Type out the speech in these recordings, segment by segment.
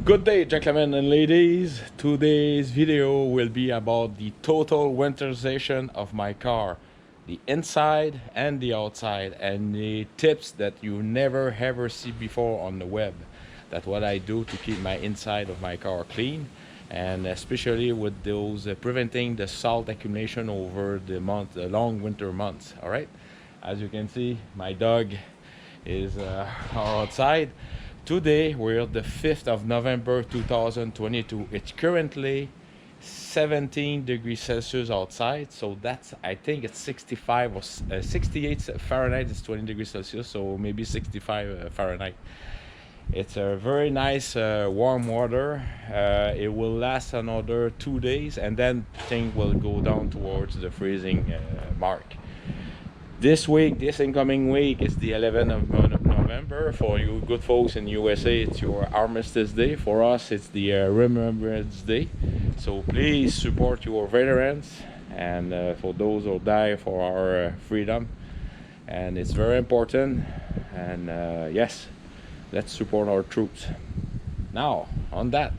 Good day, gentlemen and ladies. Today's video will be about the total winterization of my car, the inside and the outside, and the tips that you never ever see before on the web. That's what I do to keep my inside of my car clean, and especially with those preventing the salt accumulation over the long winter months. All right, as you can see, my dog is outside. Today we're the 5th of November 2022. It's currently 17 degrees Celsius outside, so that's, I think it's 65 or 68 Fahrenheit. It's 20 degrees Celsius, so maybe 65 Fahrenheit. It's a very nice warm water. It will last another 2 days, and then things will go down towards the freezing mark. This incoming week is the 11th of November. For you good folks in USA, it's your Armistice Day. For us, it's the Remembrance Day. So please support your veterans, and for those who die for our freedom. And it's very important. And yes, let's support our troops. Now, on that.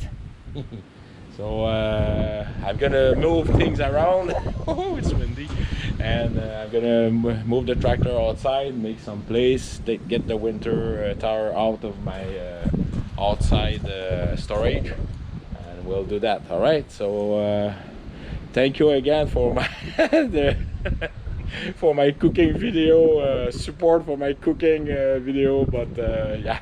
So I'm gonna move things around. Oh, it's windy, and I'm gonna move the tractor outside, make some place, get the winter tire out of my outside storage, and we'll do that. All right. So thank you again for my for my cooking video, support for my cooking video. But yeah.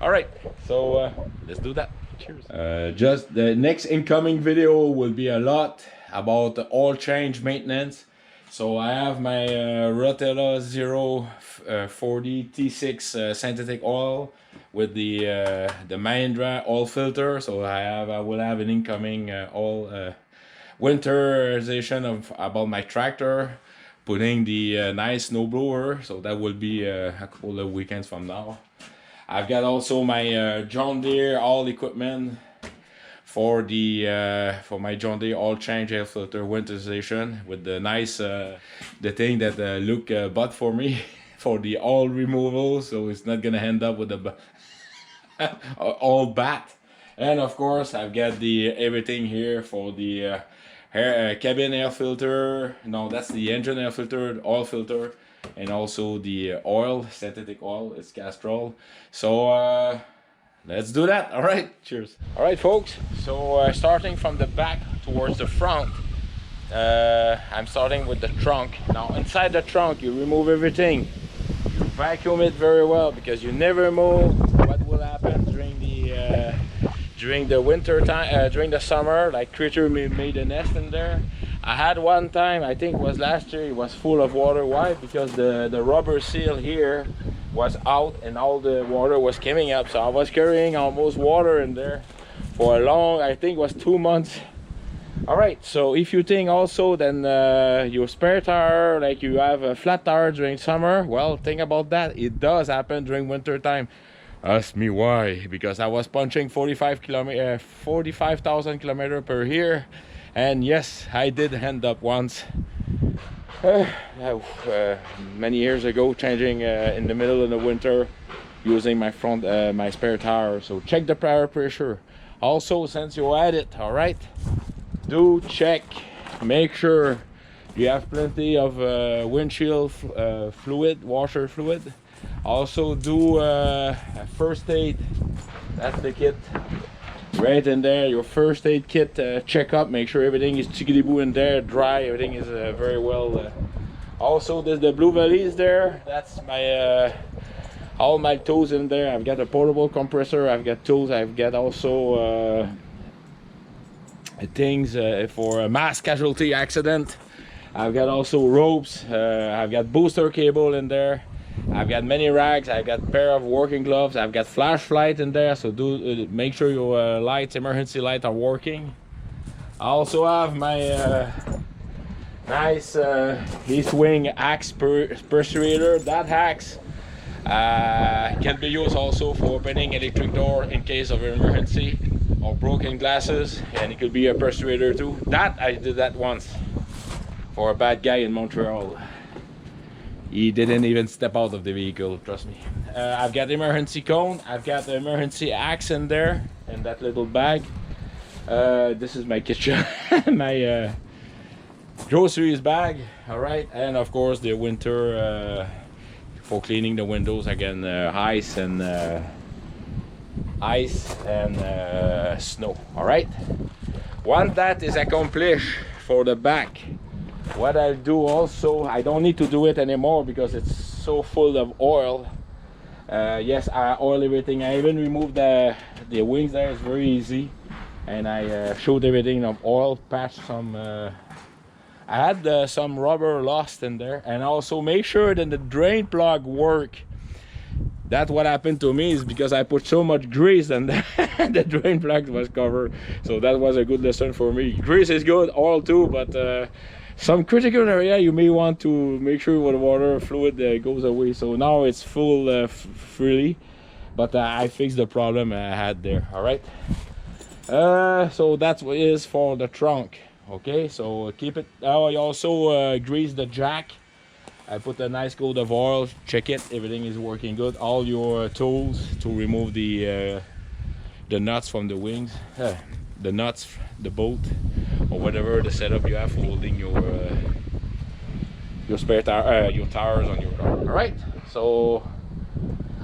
All right. So let's do that. Cheers. Just the next incoming video will be a lot about the oil change maintenance. So I have my Rotella 040 T6 synthetic oil with the Mahindra oil filter. So I will have an incoming oil winterization of about my tractor, putting the nice snowblower. So that will be a couple of weekends from now. I've got also my John Deere all equipment for the for my John Deere oil change air filter winterization with the nice the thing that Luke bought for me for the oil removal, so it's not gonna end up with a oil bath. And of course, I've got the everything here for the cabin air filter. No, that's the engine air filter, oil filter. And also the oil, synthetic oil, it's Castrol. So let's do that. All right, cheers. All right, folks, so starting from the back towards the front, I'm starting with the trunk. Now inside the trunk, you remove everything, you vacuum it very well, because you never know what will happen during the winter time, during the summer, like critter made a nest in there. I had one time, I think it was last year, it was full of water. Why? Because the rubber seal here was out and all the water was coming up. So I was carrying almost water in there for a long, I think it was 2 months. All right, so if you think also then your spare tire, like you have a flat tire during summer, well, think about that. It does happen during winter time. Ask me why. Because I was punching 45,000 kilometers per year. And yes, I did end up once many years ago changing in the middle of the winter using my my spare tire. So check the tire pressure. Also, since you're at it, all right, do check, make sure you have plenty of windshield fluid, washer fluid. Also do first aid. That's the kit. Right in there, your first aid kit checkup. Make sure everything is chickadee-boo in there, dry. Everything is very well. Also, there's the blue valise there. That's my all my tools in there. I've got a portable compressor. I've got tools. I've got also things for a mass casualty accident. I've got also ropes. I've got booster cable in there. I've got many rags. I've got a pair of working gloves. I've got flashlight in there, so do make sure your lights, emergency lights, are working. I also have my nice East Wing axe persuader. That axe can be used also for opening electric door in case of emergency or broken glasses, and it could be a persuader too. That I did that once for a bad guy in Montreal. He didn't even step out of the vehicle, trust me. I've got emergency cone, I've got the emergency axe in there, in that little bag. This is my kitchen, my groceries bag, all right? And of course the winter, for cleaning the windows again, ice and snow, all right? Once that is accomplished for the back, what I do also, I don't need to do it anymore because it's so full of oil. Yes, I oil everything. I even removed the wings there. It's very easy, and I showed everything of oil, patch some. I had some rubber lost in there, and also make sure that the drain plug work. That's what happened to me, is because I put so much grease and the drain plug was covered. So that was a good lesson for me. Grease is good, oil too, but some critical area you may want to make sure the water fluid goes away. So now it's full freely, but I fixed the problem I had there. All right. So that's what is for the trunk. Okay, so keep it. I also grease the jack. I put a nice coat of oil, check it, everything is working good. All your tools to remove the nuts from the wings, the nuts, the bolt, or whatever the setup you have for holding your spare tire, your tires on your car. All right. So,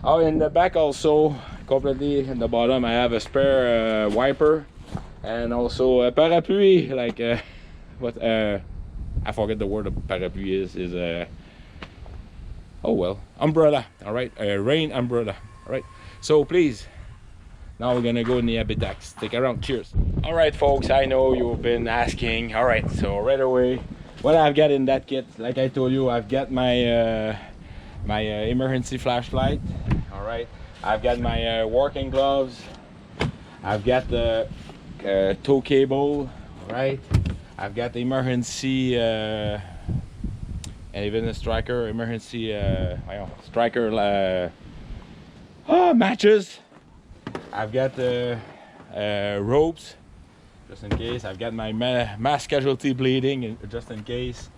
oh, in the back also, completely in the bottom, I have a spare wiper and also a parapluie. Like what? I forget the word of parapluie is. Oh well, umbrella, all right, rain umbrella, all right. So please, now we're gonna go in the habitat. Stick around, cheers. All right, folks, I know you've been asking. All right, so right away, what I've got in that kit, like I told you, I've got my emergency flashlight. All right, I've got my working gloves. I've got the tow cable. All right, I've got the emergency. And even a striker, emergency striker matches. I've got the ropes, just in case. I've got my mass casualty bleeding, just in case.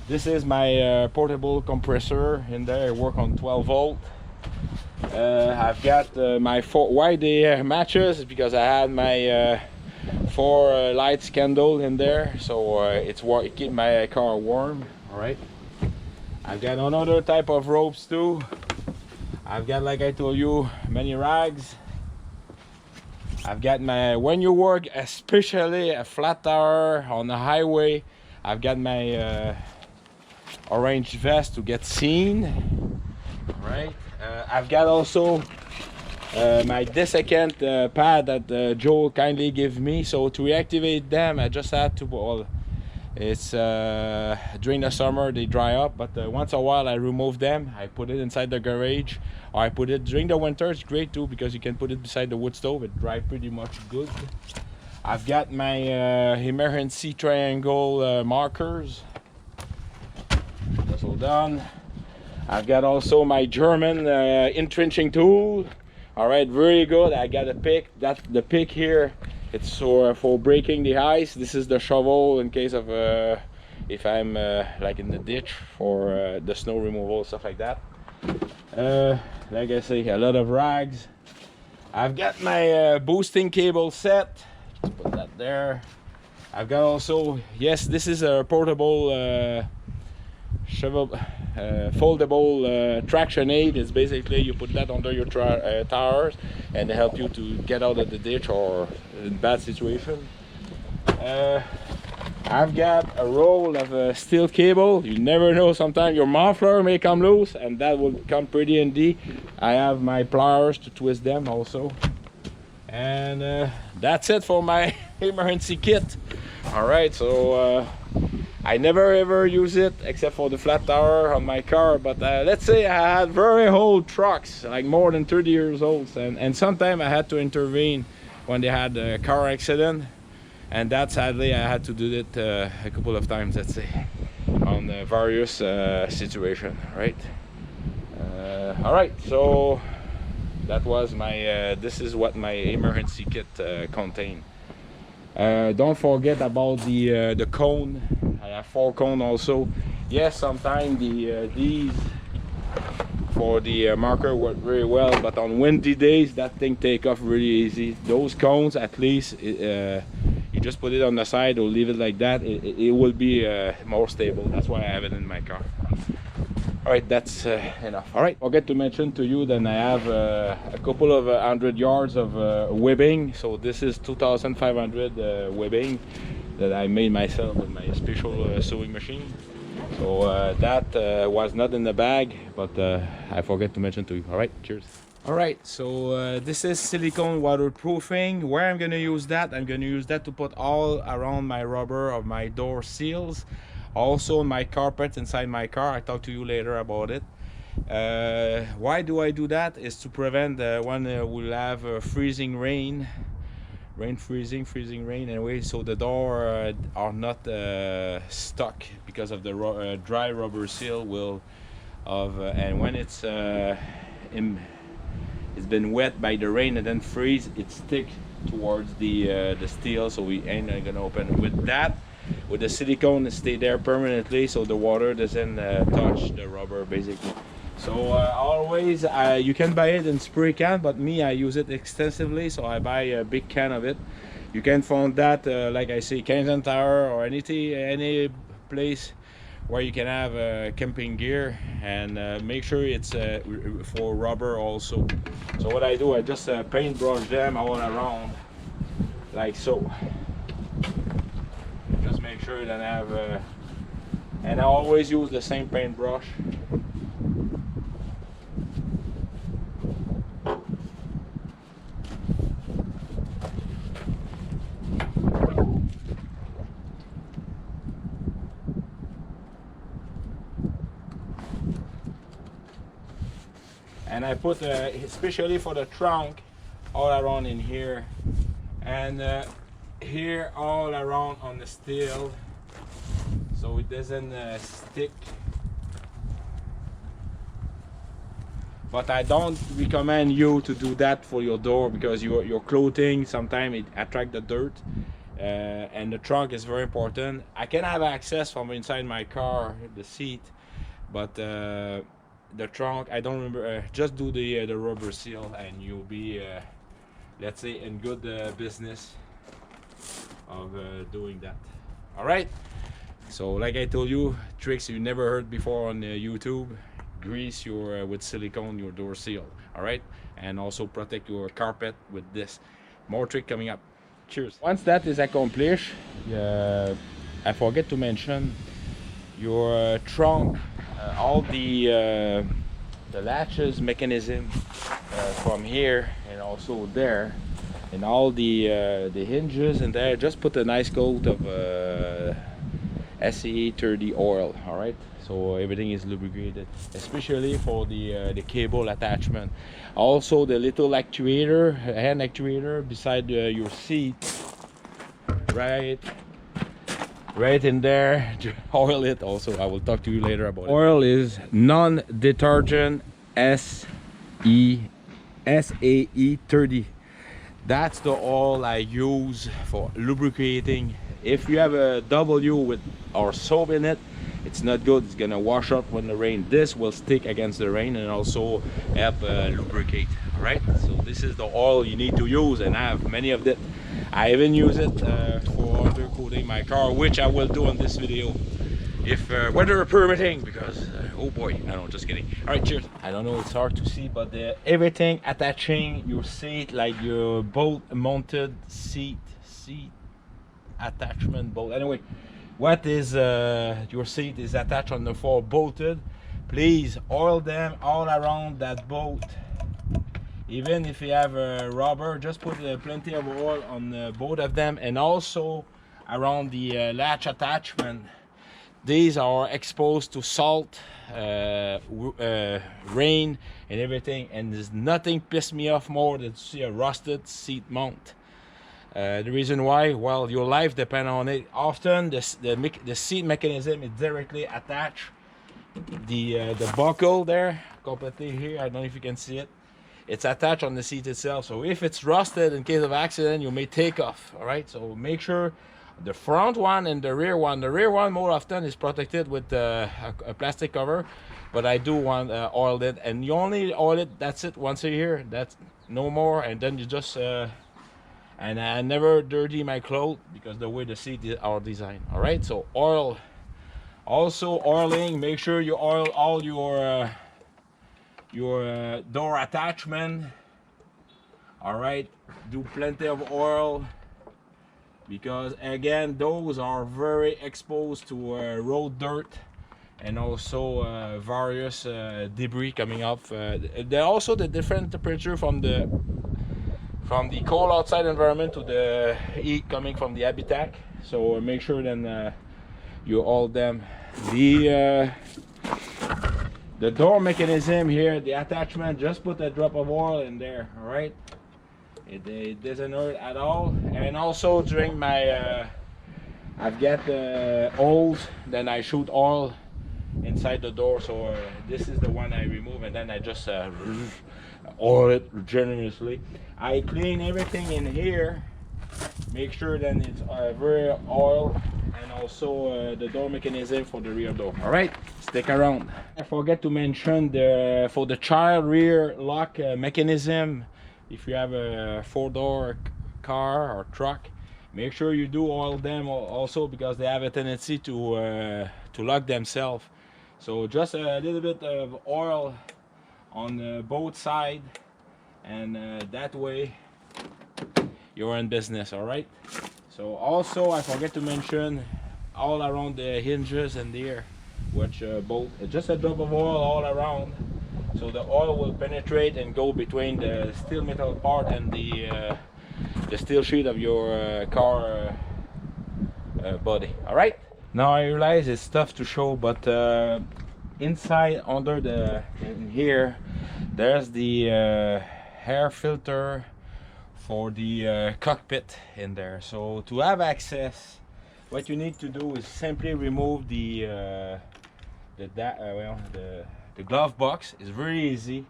This is my portable compressor in there. I work on 12 volt. I've got my why the matches, because I had my 4 lights candle in there, so it keep my car warm. All right. I've got another type of ropes too. I've got, like I told you, many rags. I've got my, when you work, especially a flat tire on the highway, I've got my orange vest to get seen. Right. I've got also my desiccant pad that Joe kindly gave me. So to reactivate them, I just had to, well, it's during the summer they dry up, but once a while I remove them. I put it inside the garage, or I put it during the winter. It's great too, because you can put it beside the wood stove. It dries pretty much good. I've got my emergency triangle markers. That's all done. I've got also my German entrenching tool. All right, very good. I got a pick. That's the pick here. It's for breaking the ice. This is the shovel in case of if I'm like in the ditch for the snow removal, stuff like that. Like I say, a lot of rags. I've got my boosting cable set. Just put that there. I've got also, yes, this is a portable foldable traction aid. It's basically you put that under your tires and they help you to get out of the ditch or in bad situation. I've got a roll of steel cable. You never know, sometimes your muffler may come loose, and that will come pretty handy. I have my pliers to twist them also. And that's it for my emergency kit. All right, so I never ever use it except for the flat tire on my car, but let's say I had very old trucks, like more than 30 years old, and sometimes I had to intervene when they had a car accident, and that sadly I had to do it a couple of times, let's say, on various situations, right? All right, so that was my this is what my emergency kit contained. Don't forget about the cone. I have 4 cones also. Yes, sometimes these for the marker work very well, but on windy days that thing take off really easy. Those cones, at least, you just put it on the side or leave it like that. It will be more stable. That's why I have it in my car. All right, that's enough. All right, forget to mention to you that I have a couple of 100 yards of webbing. So this is 2,500 webbing that I made myself with my special sewing machine. So that was not in the bag, but I forget to mention to you. All right, cheers. All right, so this is silicone waterproofing. Where I'm gonna use that, I'm gonna use that to put all around my rubber of my door seals, also my carpet inside my car. I'll talk to you later about it. Why do I do that? Is to prevent when we'll have freezing rain, freezing rain anyway, so the door are not stuck because of the dry rubber seal will of and when it's been wet by the rain and then freeze, it stick towards the steel, so we ain't gonna open it. With that, with the silicone, it stay there permanently, so the water doesn't touch the rubber basically. So always you can buy it in spray can, but me, I use it extensively, so I buy a big can of it. You can find that like I say, Canadian Tire or any place where you can have camping gear, and make sure it's for rubber also. So what I do, I just paintbrush them all around like so. Just make sure that I have and I always use the same paintbrush. And I put especially for the trunk all around in here, and here all around on the steel, so it doesn't stick. But I don't recommend you to do that for your door, because your clothing sometimes it attract the dirt, and the trunk is very important. I can have access from inside my car, the seat, but the trunk, I don't remember. Just do the rubber seal, and you'll be, let's say, in good business of doing that. All right. So, like I told you, tricks you never heard before on YouTube. Grease your with silicone your door seal. All right, and also protect your carpet with this. More trick coming up. Cheers. Once that is accomplished, I forget to mention your trunk. All the latches mechanism from here and also there, and all the hinges and there, just put a nice coat of SE 30 oil. All right, so everything is lubricated, especially for the cable attachment. Also the little actuator, hand actuator beside your seat, right in there. Oil it also. I will talk to you later about it. Oil is non-detergent SAE 30. That's the oil I use for lubricating. If you have a W with or soap in it, it's not good. It's gonna wash up when the rain. This will stick against the rain and also help lubricate. All right, so this is the oil you need to use, and I have many of it. I even use it for undercoating my car, which I will do on this video if weather permitting, because oh boy, I don't, just kidding. All right, cheers. I don't know, it's hard to see, but everything attaching your seat, like your bolt mounted seat attachment bolt. Anyway, what is your seat is attached on the floor, bolted. Please oil them all around that bolt. Even if you have a rubber, just put plenty of oil on both of them, and also around the latch attachment. These are exposed to salt, rain and everything, and there's nothing pissed me off more than to see a rusted seat mount. The reason why, well, your life depends on it. Often the seat mechanism is directly attached. The buckle there, completely here, I don't know if you can see it. It's attached on the seat itself, so if it's rusted, in case of accident, you may take off. All right, so make sure The front one and the rear one. The rear one more often is protected with a plastic cover, but I do want oil it, and you only oil it, that's it, once a year. That's no more. And then you just and I never dirty my clothes because the way the seat are designed. All right, so oil. Also oiling, make sure you oil all your door attachment. All right, do plenty of oil, because again those are very exposed to road dirt and also various debris coming up. They're also the different temperature from the cold outside environment to the heat coming from the habitat. So make sure then you oil them. The door mechanism here, the attachment, just put a drop of oil in there. All right, it doesn't hurt at all. And also during my I've got holes, then I shoot oil inside the door. So this is the one I remove, and then I just oil it generously. I clean everything in here, make sure that it's very oil, and also the door mechanism for the rear door. All right, stick around. I forget to mention for the child rear lock mechanism. If you have a 4-door car or truck, make sure you do oil them also, because they have a tendency to lock themselves. So just a little bit of oil on both sides, and that way you're in business. All right, so also I forget to mention all around the hinges and there, which both just a drop of oil all around, so the oil will penetrate and go between the steel metal part and the steel sheet of your car body. All right, now I realize it's tough to show, but inside under in here there's the air filter for the cockpit in there. So to have access, what you need to do is simply remove the glove box. It's very easy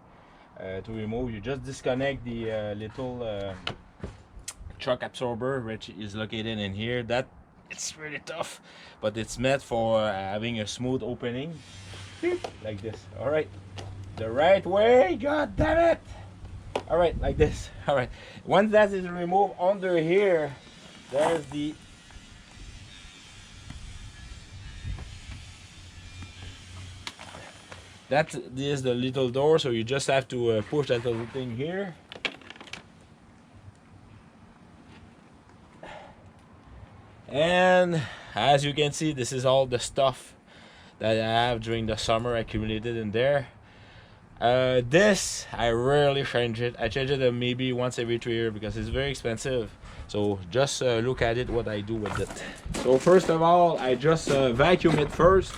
to remove. You just disconnect the little truck absorber, which is located in here. That it's really tough, but it's meant for having a smooth opening like this. All right, the right way, god damn it. All right, like this. All right, once that is removed, under here there's this is the little door, so you just have to push that little thing here, and as you can see, this is all the stuff that I have during the summer accumulated in there. This I rarely change it. I change it maybe once every 3 years because it's very expensive. So just look at it, what I do with it. So first of all, I just vacuum it first.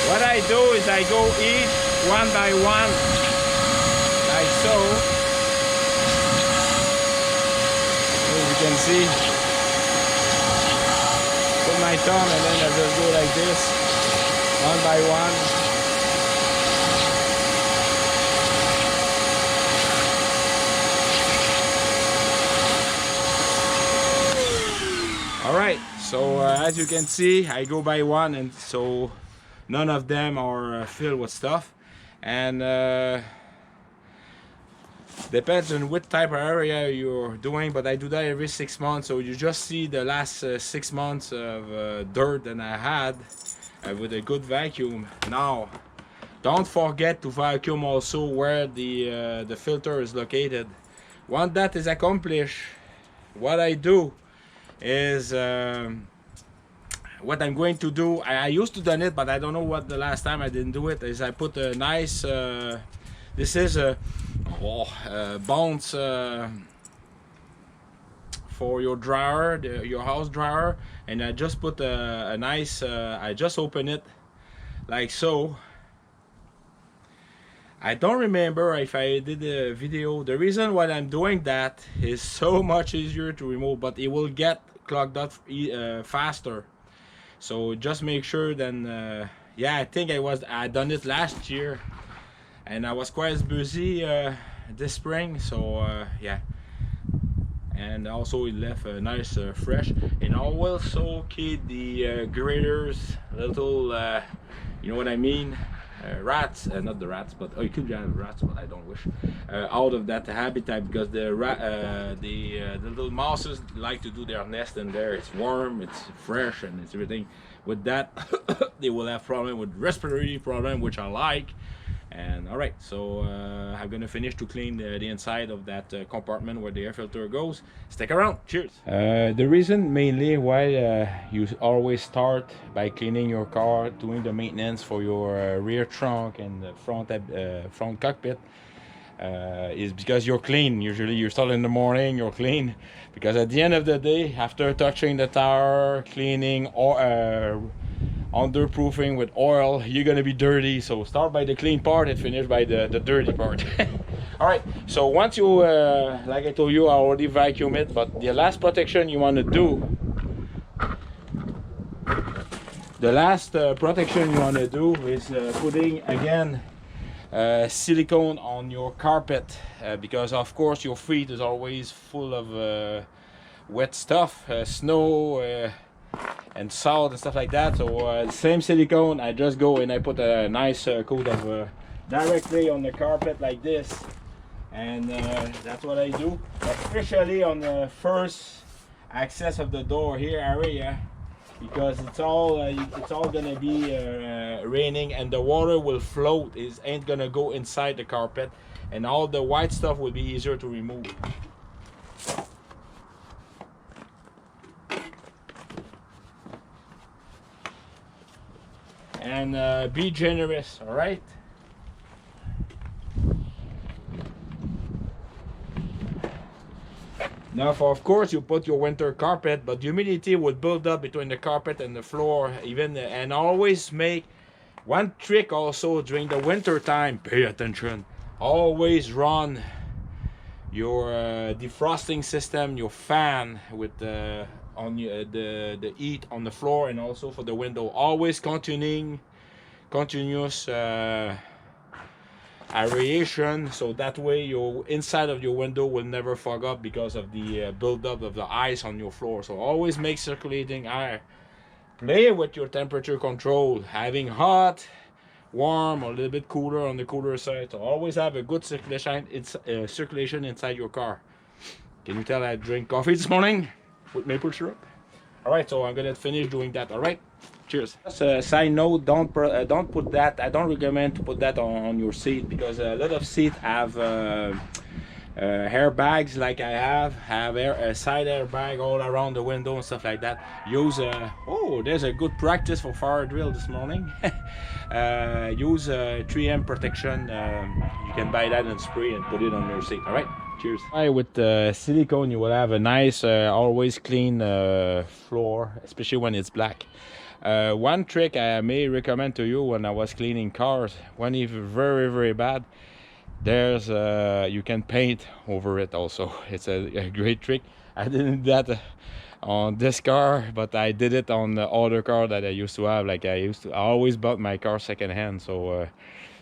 What I do is I go each one by one, like so. As you can see, put my thumb and then I just go like this, one by one. All right, so as you can see, I go by one, and so none of them are filled with stuff, and depends on what type of area you're doing, but I do that every 6 months. So you just see the last 6 months of dirt that I had with a good vacuum. Now don't forget to vacuum also where the filter is located. Once that is accomplished, what I do is what I'm going to do, I used to done it, but I don't know what the last time I didn't do it, is I put a nice this is a bounce for your dryer, your house dryer, and I just put a nice I just open it like so. I don't remember if I did a video. The reason why I'm doing that is so much easier to remove, but it will get clogged up faster. So just make sure then yeah, I think I done it last year and I was quite busy this spring, so yeah. And also it left a nice fresh, and I will also keep the graders little you know what I mean, rats, not the rats, but you could have rats, but I don't wish, out of that habitat, because the little mouses like to do their nest in there. It's warm, it's fresh, and it's everything. With that they will have problem with respiratory problem, which I like. And all right, so I'm gonna finish to clean the inside of that compartment where the air filter goes. Stick around. Cheers. The reason mainly why you always start by cleaning your car, doing the maintenance for your rear trunk and the front cockpit, is because you're clean. Usually you start in the morning, you're clean, because at the end of the day, after touching the tire, cleaning, or underproofing with oil, you're gonna be dirty. So start by the clean part and finish by the dirty part. All right, so once you like I told you, I already vacuum it, but the last protection you want to do, is putting again silicone on your carpet, because of course your feet is always full of wet stuff, snow and salt and stuff like that. So same silicone, I just go and I put a nice coat of directly on the carpet like this, and that's what I do, especially on the first access of the door here area, because it's all gonna be raining, and the water will float, ain't gonna go inside the carpet, and all the white stuff will be easier to remove. And be generous, all right? Now, of course, you put your winter carpet, but humidity would build up between the carpet and the floor, even. And always make one trick also during the winter time. Pay attention. Always run your defrosting system, your fan, with the heat on the floor, and also for the window. Always continuous aeration, so that way your inside of your window will never fog up because of the buildup of the ice on your floor. So always make circulating air. Play with your temperature control, having hot, warm, or a little bit cooler on the cooler side. So always have a good circulation inside your car. Can you tell I drink coffee this morning with maple syrup? All right, so I'm gonna finish doing that. All right, cheers. Just a side note, don't put that. I don't recommend to put that on your seat, because a lot of seats have airbags, like I have a side airbag all around the window and stuff like that. Use oh, there's a good practice for fire drill this morning. Use 3M protection. You can buy that and spray and put it on your seat. All right, cheers. With silicone, you will have a nice, always clean floor, especially when it's black. One trick I may recommend to you when I was cleaning cars, when it's very, very bad, there's you can paint over it also. It's a great trick. I didn't do that on this car, but I did it on the other car that I used to have. Like I always bought my car secondhand, so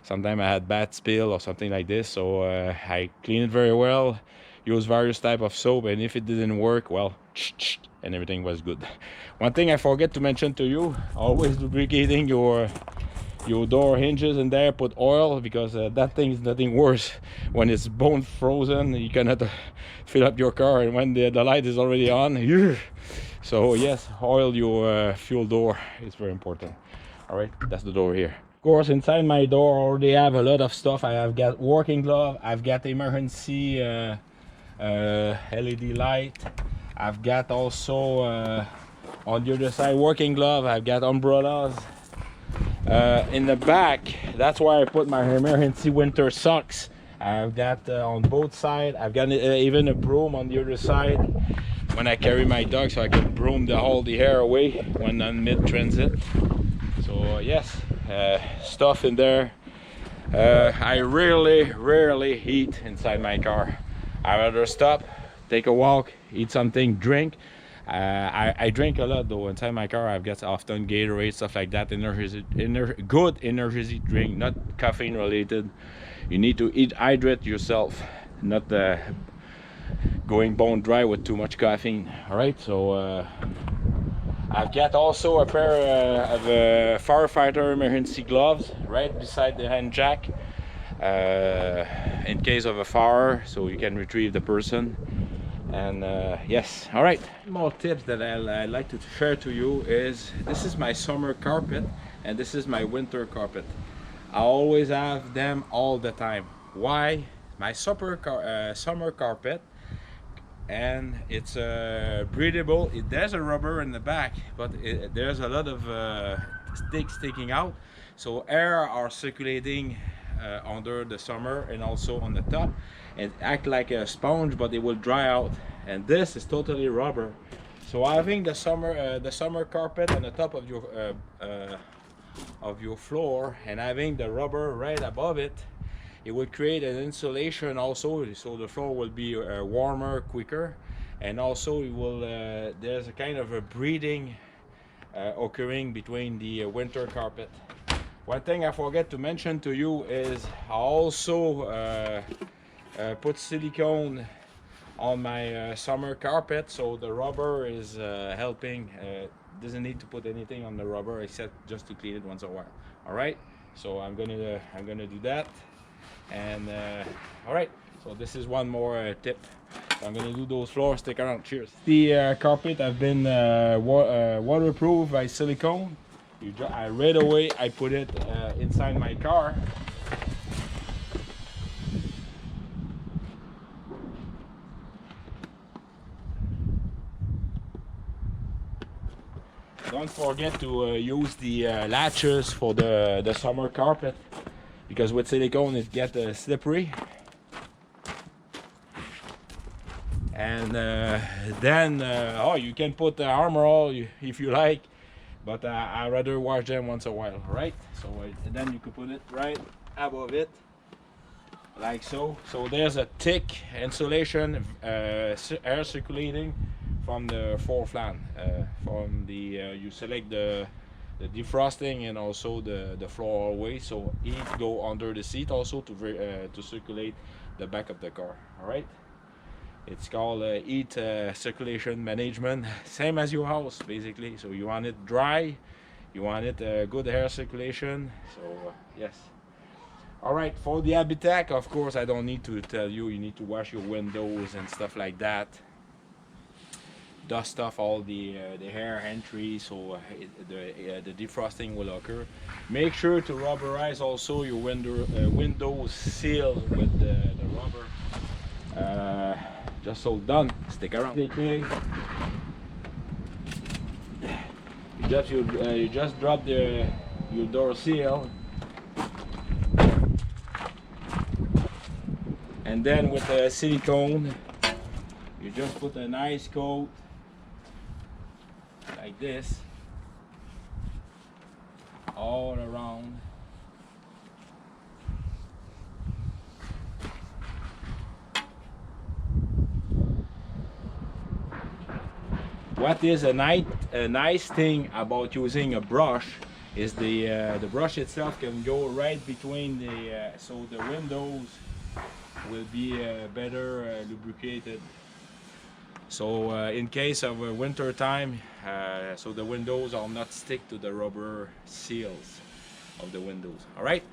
sometimes I had bad spill or something like this, so I cleaned it very well, use various type of soap, and if it didn't work, well, and everything was good. One thing I forget to mention to you, always lubricating your door hinges in there. Put oil, because that thing is nothing worse when it's bone frozen. You cannot fill up your car, and when the light is already on, so yes, oil your fuel door. It's very important. All right, that's the door here. Of course, inside my door I already have a lot of stuff. I have got working glove, I've got emergency LED light, I've got also on the other side working glove, I've got umbrellas. In the back, that's why I put my emergency winter socks. I've got on both sides. I've got even a broom on the other side. when I carry my dog, so I can broom all the hair away when I'm mid-transit. So yes, stuff in there. I rarely eat inside my car. I rather stop, take a walk, eat something, drink. I drink a lot though inside my car. I've got often Gatorade, stuff like that. Good energy drink, not caffeine related. You need to hydrate yourself, not going bone dry with too much caffeine. All right, so I've got also a pair of firefighter emergency gloves right beside the hand jack, in case of a fire, so you can retrieve the person. And yes, all right, more tips that I like to share to you is this is my summer carpet and this is my winter carpet. I always have them all the time. Why? My summer carpet, and it's breathable. There's a rubber in the back, but there's a lot of sticks sticking out, so air are circulating under the summer and also on the top, and act like a sponge, but it will dry out. And this is totally rubber, so having the summer carpet on the top of your floor and having the rubber right above it, it will create an insulation also, so the floor will be warmer quicker, and also it will there's a kind of a breathing occurring between the winter carpet. One thing I forget to mention to you is I also put silicone on my summer carpet, so the rubber is helping. Doesn't need to put anything on the rubber except just to clean it once in a while. All right, so I'm gonna do that. And all right, so this is one more tip. So I'm gonna do those floors. Stick around. Cheers. The carpet have been waterproof by silicone. Right away I put it inside my car. Don't forget to use the latches for the summer carpet, because with silicone it gets slippery. And then oh, you can put the Armor All if you like, but I rather wash them once a while. Right, so then you could put it right above it like so. So there's a thick insulation, air circulating from the floor fan. From the you select the defrosting and also the floor always, so heat go under the seat also to circulate the back of the car. All right, it's called heat circulation management, same as your house basically. So you want it dry, you want it good air circulation. So yes. All right, for the habitat, of course I don't need to tell you, you need to wash your windows and stuff like that, dust off all the air entry, so the defrosting will occur. Make sure to rubberize also your windows seal with the rubber. Just so done. Stick around. You just drop your door seal, and then with the silicone you just put a nice coat like this all around. What is a nice thing about using a brush is the brush itself can go right between the so the windows will be better lubricated. So in case of winter time, so the windows will not stick to the rubber seals of the windows. All right.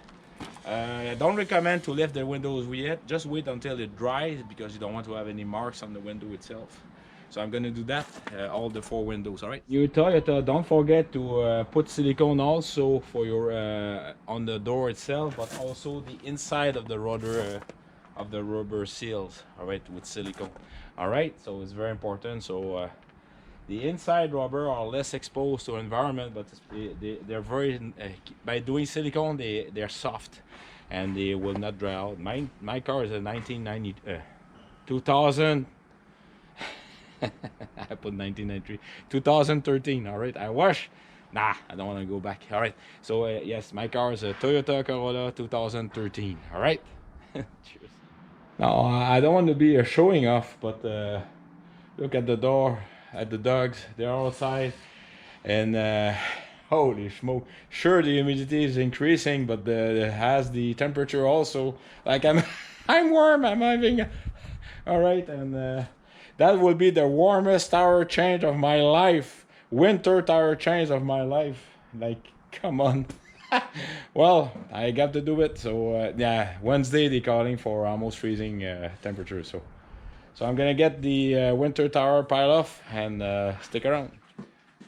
I don't recommend to lift the windows yet. Just wait until it dries, because you don't want to have any marks on the window itself. So I'm gonna do that, all the 4 windows. All right. New Toyota, don't forget to put silicone also for your on the door itself, but also the inside of the rubber seals. All right, with silicone. All right, so it's very important. So the inside rubber are less exposed to environment, but they're very by doing silicone they're soft and they will not dry out. My car is a 2000 I put 1993, 2013. All right, I wash. Nah, I don't want to go back. All right, so yes, my car is a Toyota Corolla 2013. All right. Cheers. Now I don't want to be showing off, but look at the door, at the dogs. They're outside, and holy smoke! Sure, the humidity is increasing, but has the temperature also. Like I'm, I'm warm. I'm having. All right, and that will be the warmest tire change of my life. Winter tire change of my life. Like, come on. Well, I got to do it. So yeah, Wednesday they calling for almost freezing temperature. So I'm gonna get the winter tire pile off and stick around.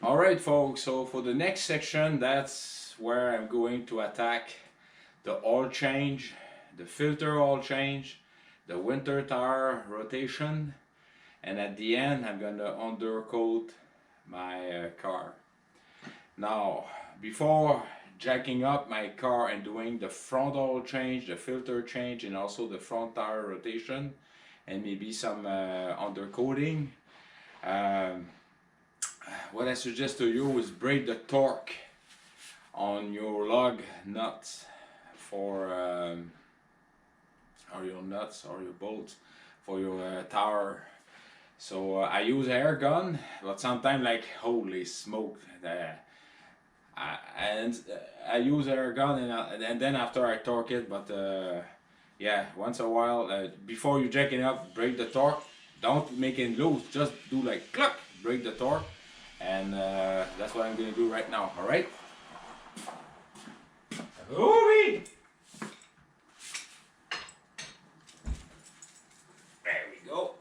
All right, folks. So for the next section, that's where I'm going to attack the oil change, the filter oil change, the winter tire rotation, and at the end I'm gonna undercoat my car. Now, before jacking up my car and doing the front oil change, the filter change, and also the front tire rotation, and maybe some undercoating, um, what I suggest to you is break the torque on your lug nuts for or your nuts or your bolts for your tower. So I use air gun, but sometimes like holy smoke, I use air gun and then after I torque it. But yeah, once a while before you jack it up, break the torque. Don't make it loose. Just do like cluck, break the torque, and that's what I'm gonna do right now. All right. Hooey! There we go.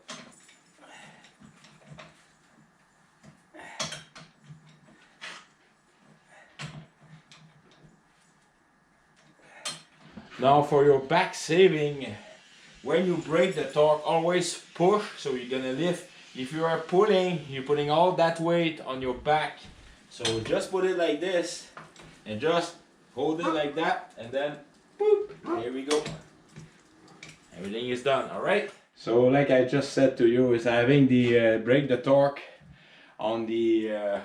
Now for your back saving, when you break the torque, always push, so you're gonna lift. If you are pulling, you're putting all that weight on your back. So just put it like this and just hold it like that, and then boop, here we go. Everything is done, all right? So like I just said to you, is having the break the torque on the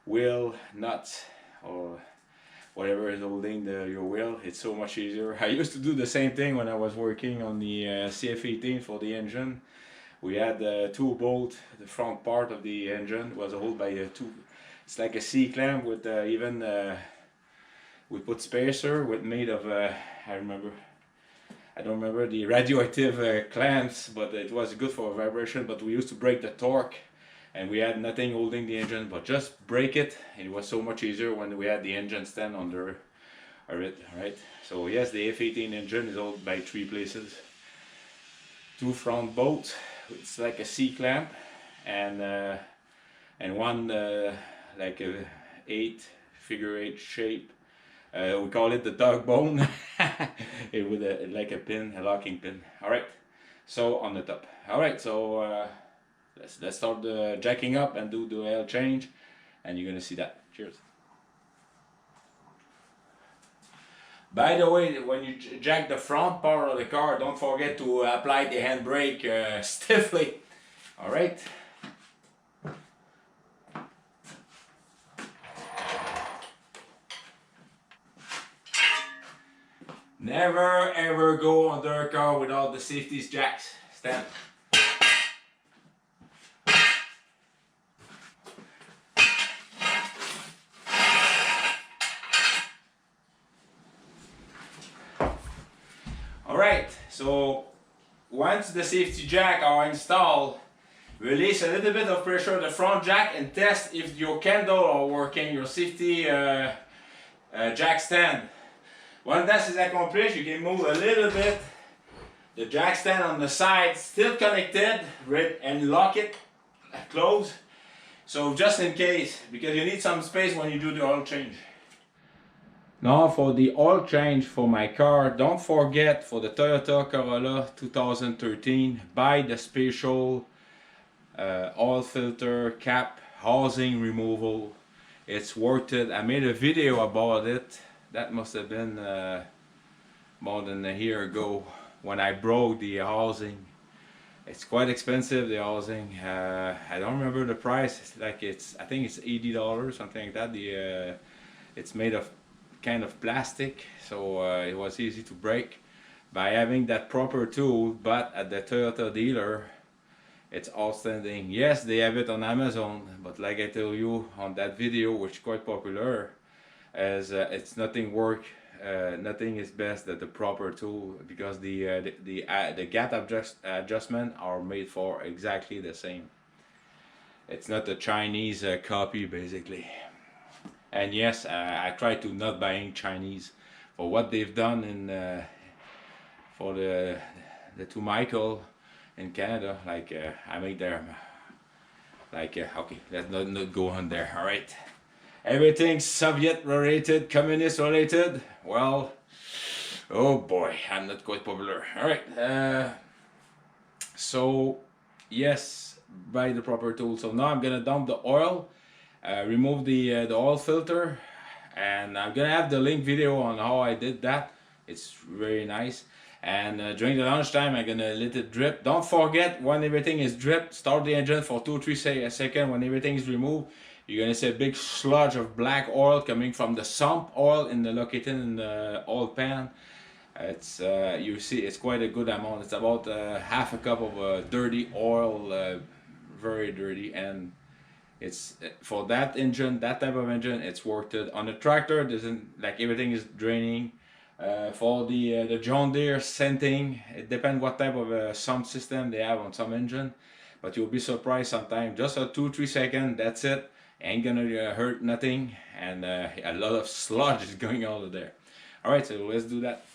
wheel nuts or whatever is holding your wheel. It's so much easier. I used to do the same thing when I was working on the CF18 for the engine. We had two bolts. The front part of the engine was held by two. It's like a C clamp with even we put spacer with made of I don't remember the radioactive clamps, but it was good for vibration. But we used to break the torque, and we had nothing holding the engine but just break it. It was so much easier when we had the engine stand under it, right? So yes, the F18 engine is held by three places. Two front bolts, it's like a C clamp, and one like a figure eight shape. We call it the dog bone. It with like a pin, a locking pin. All right, so on the top. All right, so let's start the jacking up and do the oil change, and you're gonna see that. Cheers. By the way, when you jack the front part of the car, don't forget to apply the handbrake stiffly. All right. Never ever go under a car without the safety jacks. Stand. Alright, so once the safety jack are installed, release a little bit of pressure on the front jack and test if your candle are working, your safety jack stand. Once that is accomplished, you can move a little bit the jack stand on the side, still connected, and lock it close. So just in case, because you need some space when you do the oil change. Now for the oil change for my car, don't forget for the Toyota Corolla 2013, buy the special oil filter cap housing removal. It's worth it. I made a video about it. That must have been more than a year ago when I broke the housing It's quite expensive, the housing. I don't remember the price. I think it's $80, something like that. It's made of kind of plastic, so it was easy to break by having that proper tool. But at the Toyota dealer, it's outstanding. Yes, they have it on Amazon, but like I told you on that video, which is quite popular, as it's nothing work. Nothing is best than the proper tool, because the gap adjustment are made for exactly the same. It's not a Chinese copy basically. And yes, I try to not buying Chinese for what they've done in for the two Michael in Canada. Like I make their okay, let's not go on there. All right, everything Soviet related, communist related. Well, oh boy, I'm not quite popular. All right, so yes, buy the proper tool. So now I'm gonna dump the oil, remove the oil filter, and I'm gonna have the link video on how I did that. It's very nice. And during the lunchtime, I'm gonna let it drip. Don't forget, when everything is dripped, start the engine for 2-3 seconds. When everything is removed, you're gonna see a big sludge of black oil coming from the sump oil located in the oil pan. It's you see, it's quite a good amount. It's about half a cup of dirty oil, very dirty, and it's for that engine, that type of engine, it's worth it. On the tractor, doesn't, like, everything is draining. For the John Deere scenting, it depends what type of sound system they have on some engine, but you'll be surprised sometimes. Just a 2-3 second, that's it. Ain't gonna hurt nothing, and a lot of sludge is going out of there. All right, so let's do that.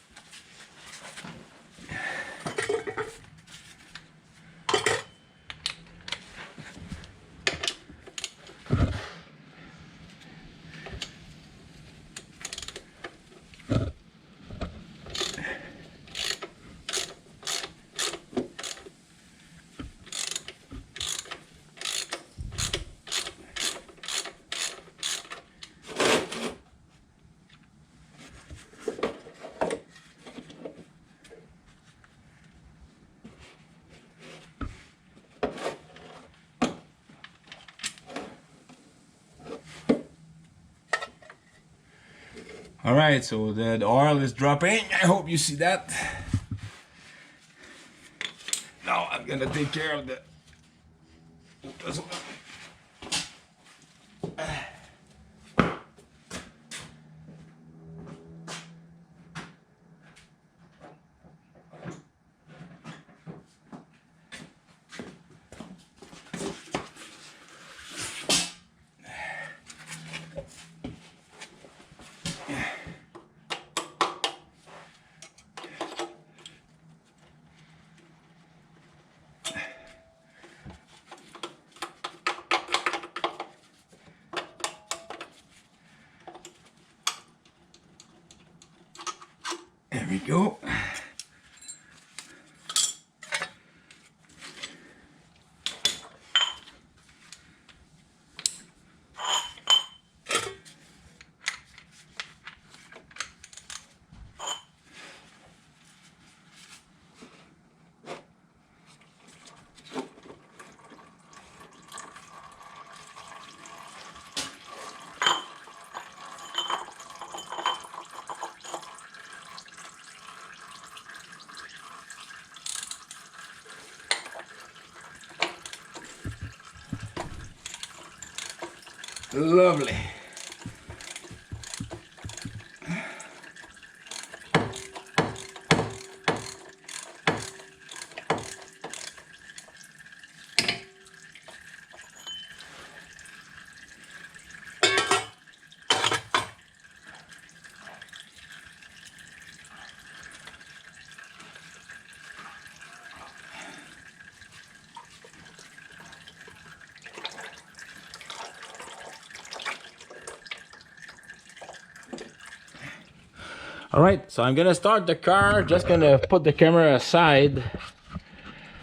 All right, so the oil is dropping. I hope you see that. Now I'm gonna take care of the. There we go. Lovely. All right, so I'm gonna start the car. Just gonna put the camera aside,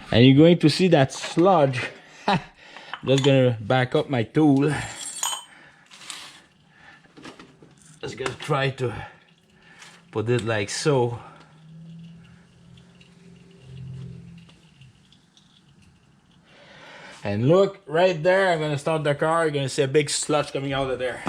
and you're going to see that sludge. Just gonna back up my tool. Just gonna try to put it like so. And look right there, I'm gonna start the car, you're gonna see a big sludge coming out of there.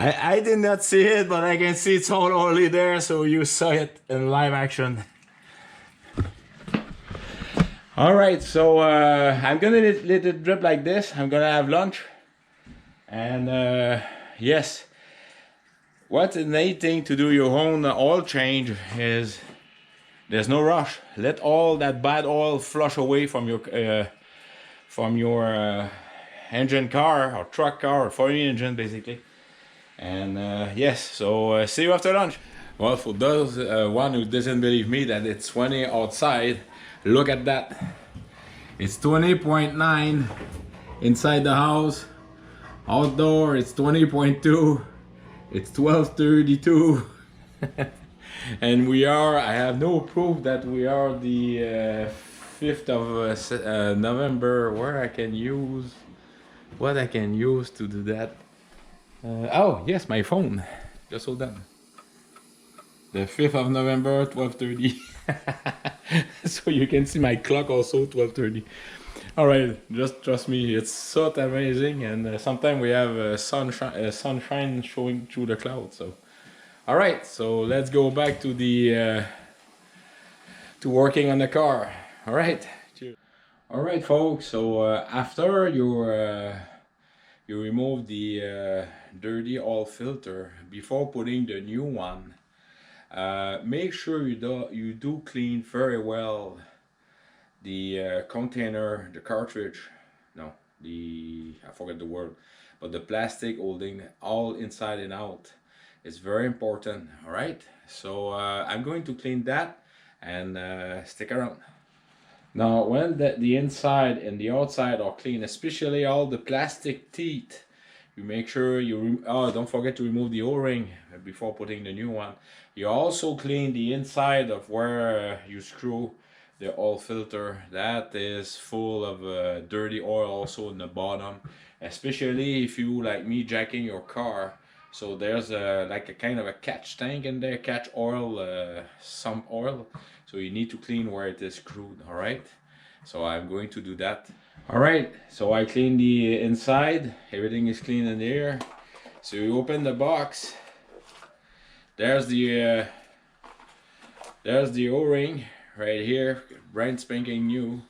I did not see it, but I can see it's all only there, so you saw it in live action. Alright, so I'm gonna let it drip like this. I'm gonna have lunch. And yes, what's the neat thing to do your own oil change is there's no rush. Let all that bad oil flush away from your engine car or truck car or foreign engine basically. And yes, so see you after lunch. Well, for those one who doesn't believe me that it's 20 outside, look at that. It's 20.9 inside the house. Outdoor it's 20.2. It's 12:32. And I have no proof that we are the 5th of November. What I can use to do that. Oh yes, my phone. Just hold on. The 5th of November, 12:30. So you can see my clock also, 12:30. Alright, just trust me, it's so amazing, and sometimes we have sunshine showing through the clouds. So, alright, so let's go back to the to working on the car. Alright, cheers. Alright folks, so after you remove the dirty oil filter, before putting the new one, make sure you do clean very well the container, the cartridge, no, I forget the word, but the plastic holding all inside and out is very important. All right, so I'm going to clean that, and stick around. Now when the inside and the outside are clean, especially all the plastic teeth, you make sure don't forget to remove the O-ring before putting the new one. You also clean the inside of where you screw the oil filter. That is full of dirty oil also in the bottom, especially if you, like me, jacking your car. So there's like a kind of a catch tank in there, catch oil, some oil. So you need to clean where it is screwed. All right, so I'm going to do that. All right, so I clean the inside, everything is clean in there. So you open the box, there's the O-ring right here, brand spanking new.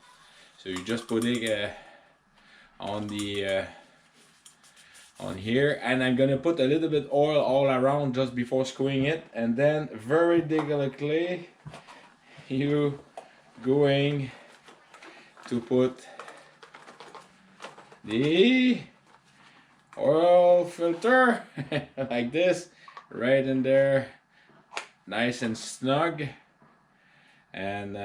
So you just put it on here, and I'm gonna put a little bit oil all around just before screwing it, and then very delicately you going to put the oil filter like this right in there, nice and snug. And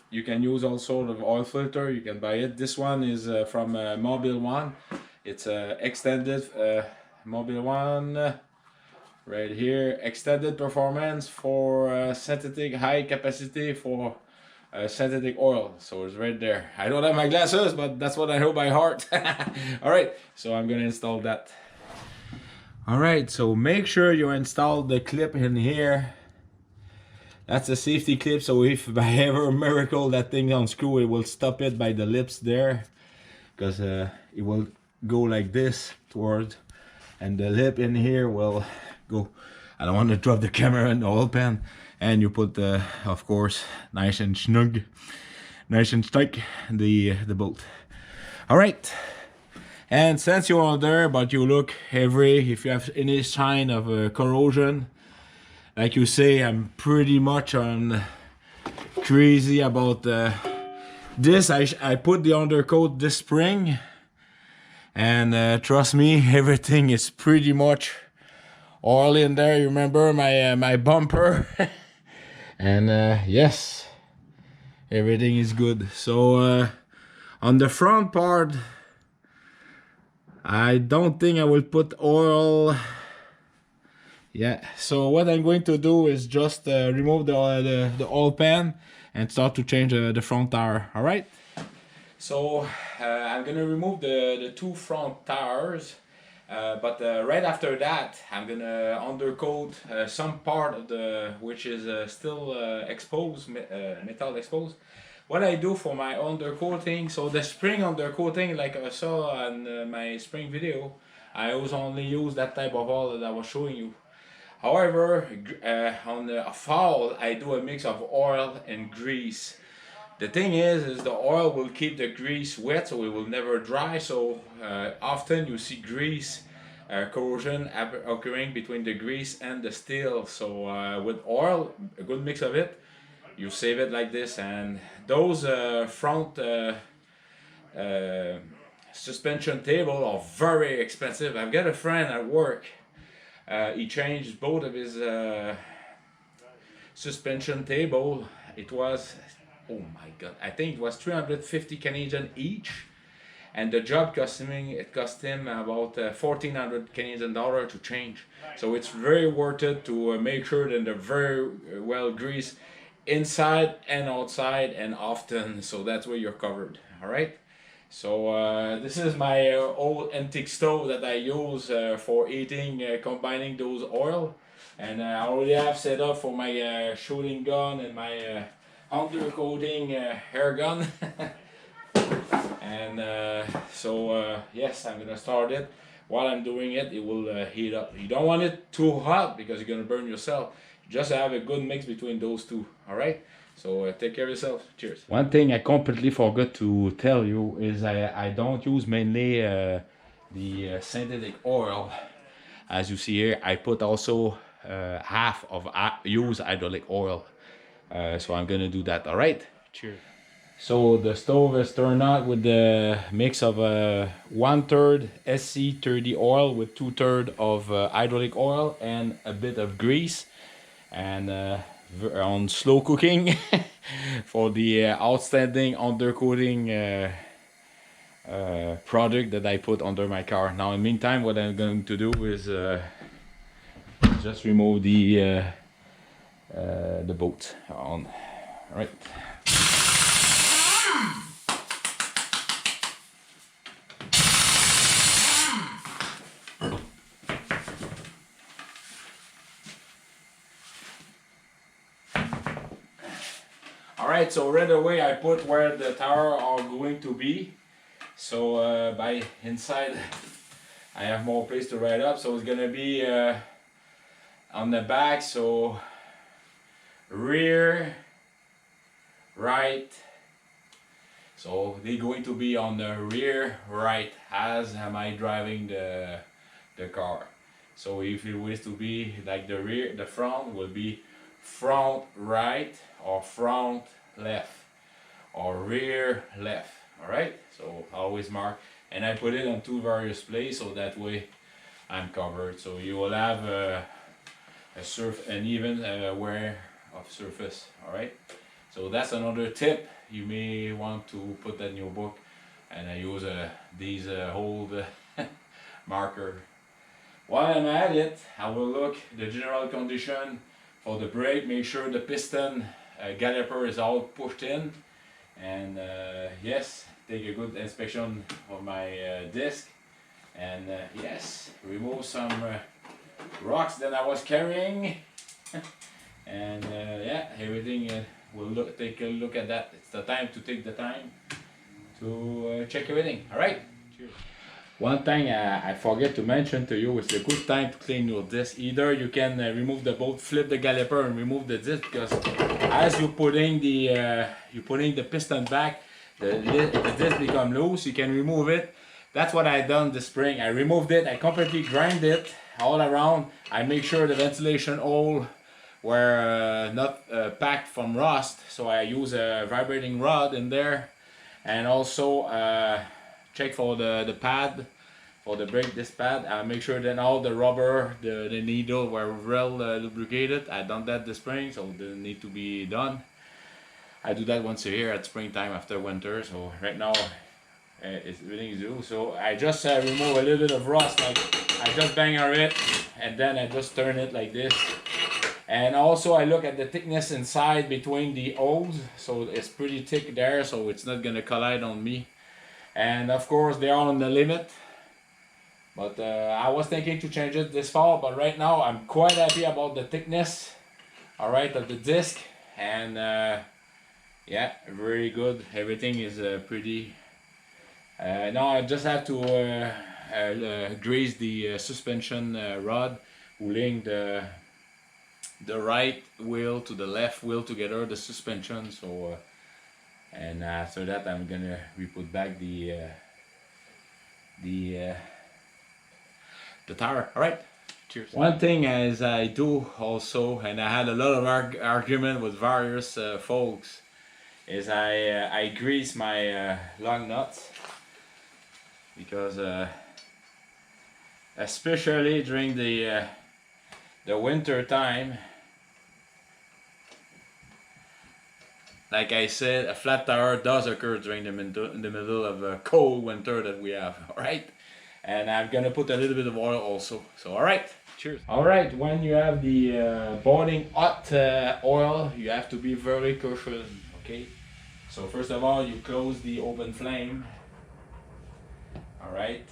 you can use all sort of oil filter, you can buy it. This one is from Mobile One. It's extended Mobile One right here, extended performance for synthetic, high capacity for synthetic oil. So it's right there. I don't have my glasses, but that's what I know by heart. All right, so I'm gonna install that. All right, so make sure you install the clip in here. That's a safety clip, so if by ever miracle that thing unscrew, it will stop it by the lips there, because it will go like this toward, and the lip in here will go. I don't want to drop the camera in the oil pan. And you put of course, nice and snug, nice and tight, the bolt. All right, and since you are there, but you look if you have any sign of corrosion, like you say, I'm pretty much on crazy about this. I put the undercoat this spring, and trust me, everything is pretty much all in there. You remember my bumper. And yes, everything is good. So on the front part, I don't think I will put oil. Yeah, so what I'm going to do is just remove the oil pan and start to change the front tire. All right, so I'm gonna remove the two front tires. But right after that, I'm gonna undercoat some part of the which is still exposed, metal exposed. What I do for my undercoating, so the spring undercoating, like I saw on my spring video, I always only use that type of oil that I was showing you. However, on a fowl, I do a mix of oil and grease. The thing is the oil will keep the grease wet, so it will never dry. So often you see grease corrosion occurring between the grease and the steel. So with oil, a good mix of it, you save it like this. And those front uh, suspension table are very expensive. I've got a friend at work. He changed both of his suspension table. It was, oh my god, I think it was 350 Canadian each, and the job it cost him about 1,400 Canadian dollar to change. So it's very worth it to make sure that they're very well greased inside and outside and often, so that's where you're covered. All right. So this is my old antique stove that I use for heating, combining those oil, and I already have set up for my shooting gun and my undercoating air gun. And yes, I'm gonna start it. While I'm doing it, it will heat up. You don't want it too hot because you're gonna burn yourself. Just have a good mix between those two. All right. So take care of yourself. Cheers. One thing I completely forgot to tell you is I don't use mainly the synthetic oil. As you see here, I put also half of used hydraulic oil. So I'm gonna do that. All right. Cheers. So the stove is turned out with the mix of 1/3 SC30 oil with 2/3 of hydraulic oil and a bit of grease, and on slow cooking for the outstanding undercoating product that I put under my car. Now in the meantime, what I'm going to do is just remove the bolt on. All right. Alright, so right away I put where the tower are going to be. So by inside I have more place to ride up, so it's gonna be on the back, so rear, right. So they're going to be on the rear right as am I driving the car. So if it was to be like the rear, the front will be front right or front left or rear left. All right, so always mark, and I put it on two various places so that way I'm covered. So you will have an even wear of surface. All right, so that's another tip. You may want to put that in your book, and I use these old marker. While I'm at it, I will look the general condition for the brake. Make sure the piston caliper is all pushed in, and yes, take a good inspection of my disc, and yes, remove some rocks that I was carrying, and yeah, everything we'll take a look at that. It's the time to take the time to check everything. All right. Cheers. One thing I forget to mention to you is a good time to clean your disc. Either you can remove the bolt, flip the caliper, and remove the disc, because as you're putting the piston back, the disc become loose. You can remove it. That's what I done this spring. I removed it. I completely grind it all around. I make sure the ventilation hole were not packed from rust. So I use a vibrating rod in there, and also check for the pad, for the brake disc pad. I make sure that all the rubber, the needle were well lubricated. I done that this spring, so it didn't need to be done. I do that once a year at springtime after winter. So right now everything is due. So I just remove a little bit of rust, like I just bang on it, and then I just turn it like this. And also I look at the thickness inside between the holes, so it's pretty thick there, so it's not gonna collide on me. And of course they are on the limit. But I was thinking to change it this fall, but right now I'm quite happy about the thickness, all right, of the disc. And yeah, very good. Everything is pretty. Now I just have to grease the suspension rod, link the right wheel to the left wheel together, the suspension. So and after that I'm gonna re-put back the the tire. All right. Cheers. One thing as I do also, and I had a lot of argument with various folks, is I grease my lug nuts because especially during the winter time, like I said, a flat tire does occur during in the middle of a cold winter that we have. All right, and I'm gonna put a little bit of oil also. So all right. Cheers. All right, when you have the boiling hot oil, you have to be very cautious, okay? So first of all, you close the open flame, all right?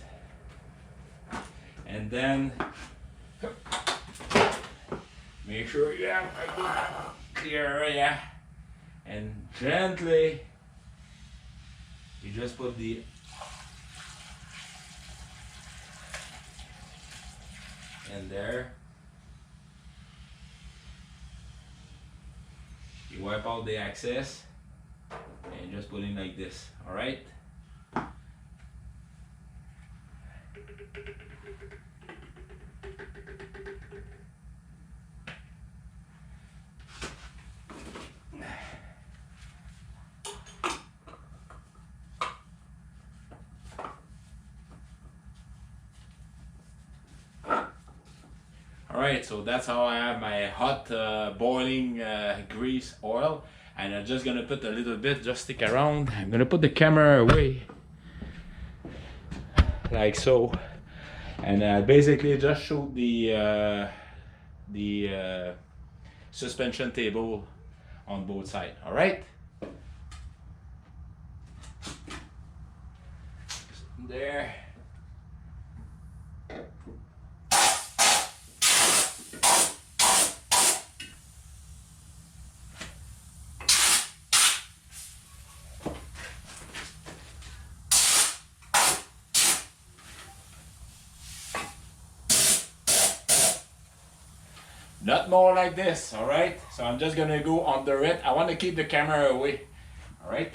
And then make sure you have a good clear area, and gently, you just put the in there. You wipe out the excess and just put in like this, all right? Alright, so that's how I have my hot boiling grease oil, and I'm just gonna put a little bit, just stick around. I'm gonna put the camera away like so, and basically just shoot the suspension table on both sides. Alright, there. Not more like this, all right? So I'm just gonna go under it. I want to keep the camera away, all right?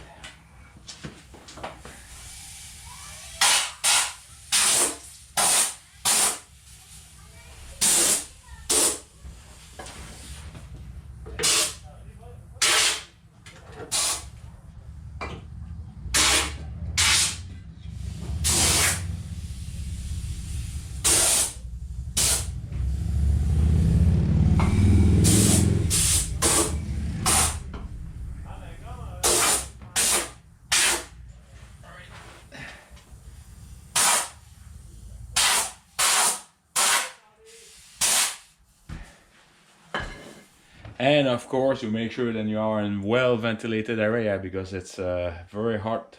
And of course, you make sure that you are in well ventilated area, because it's very hot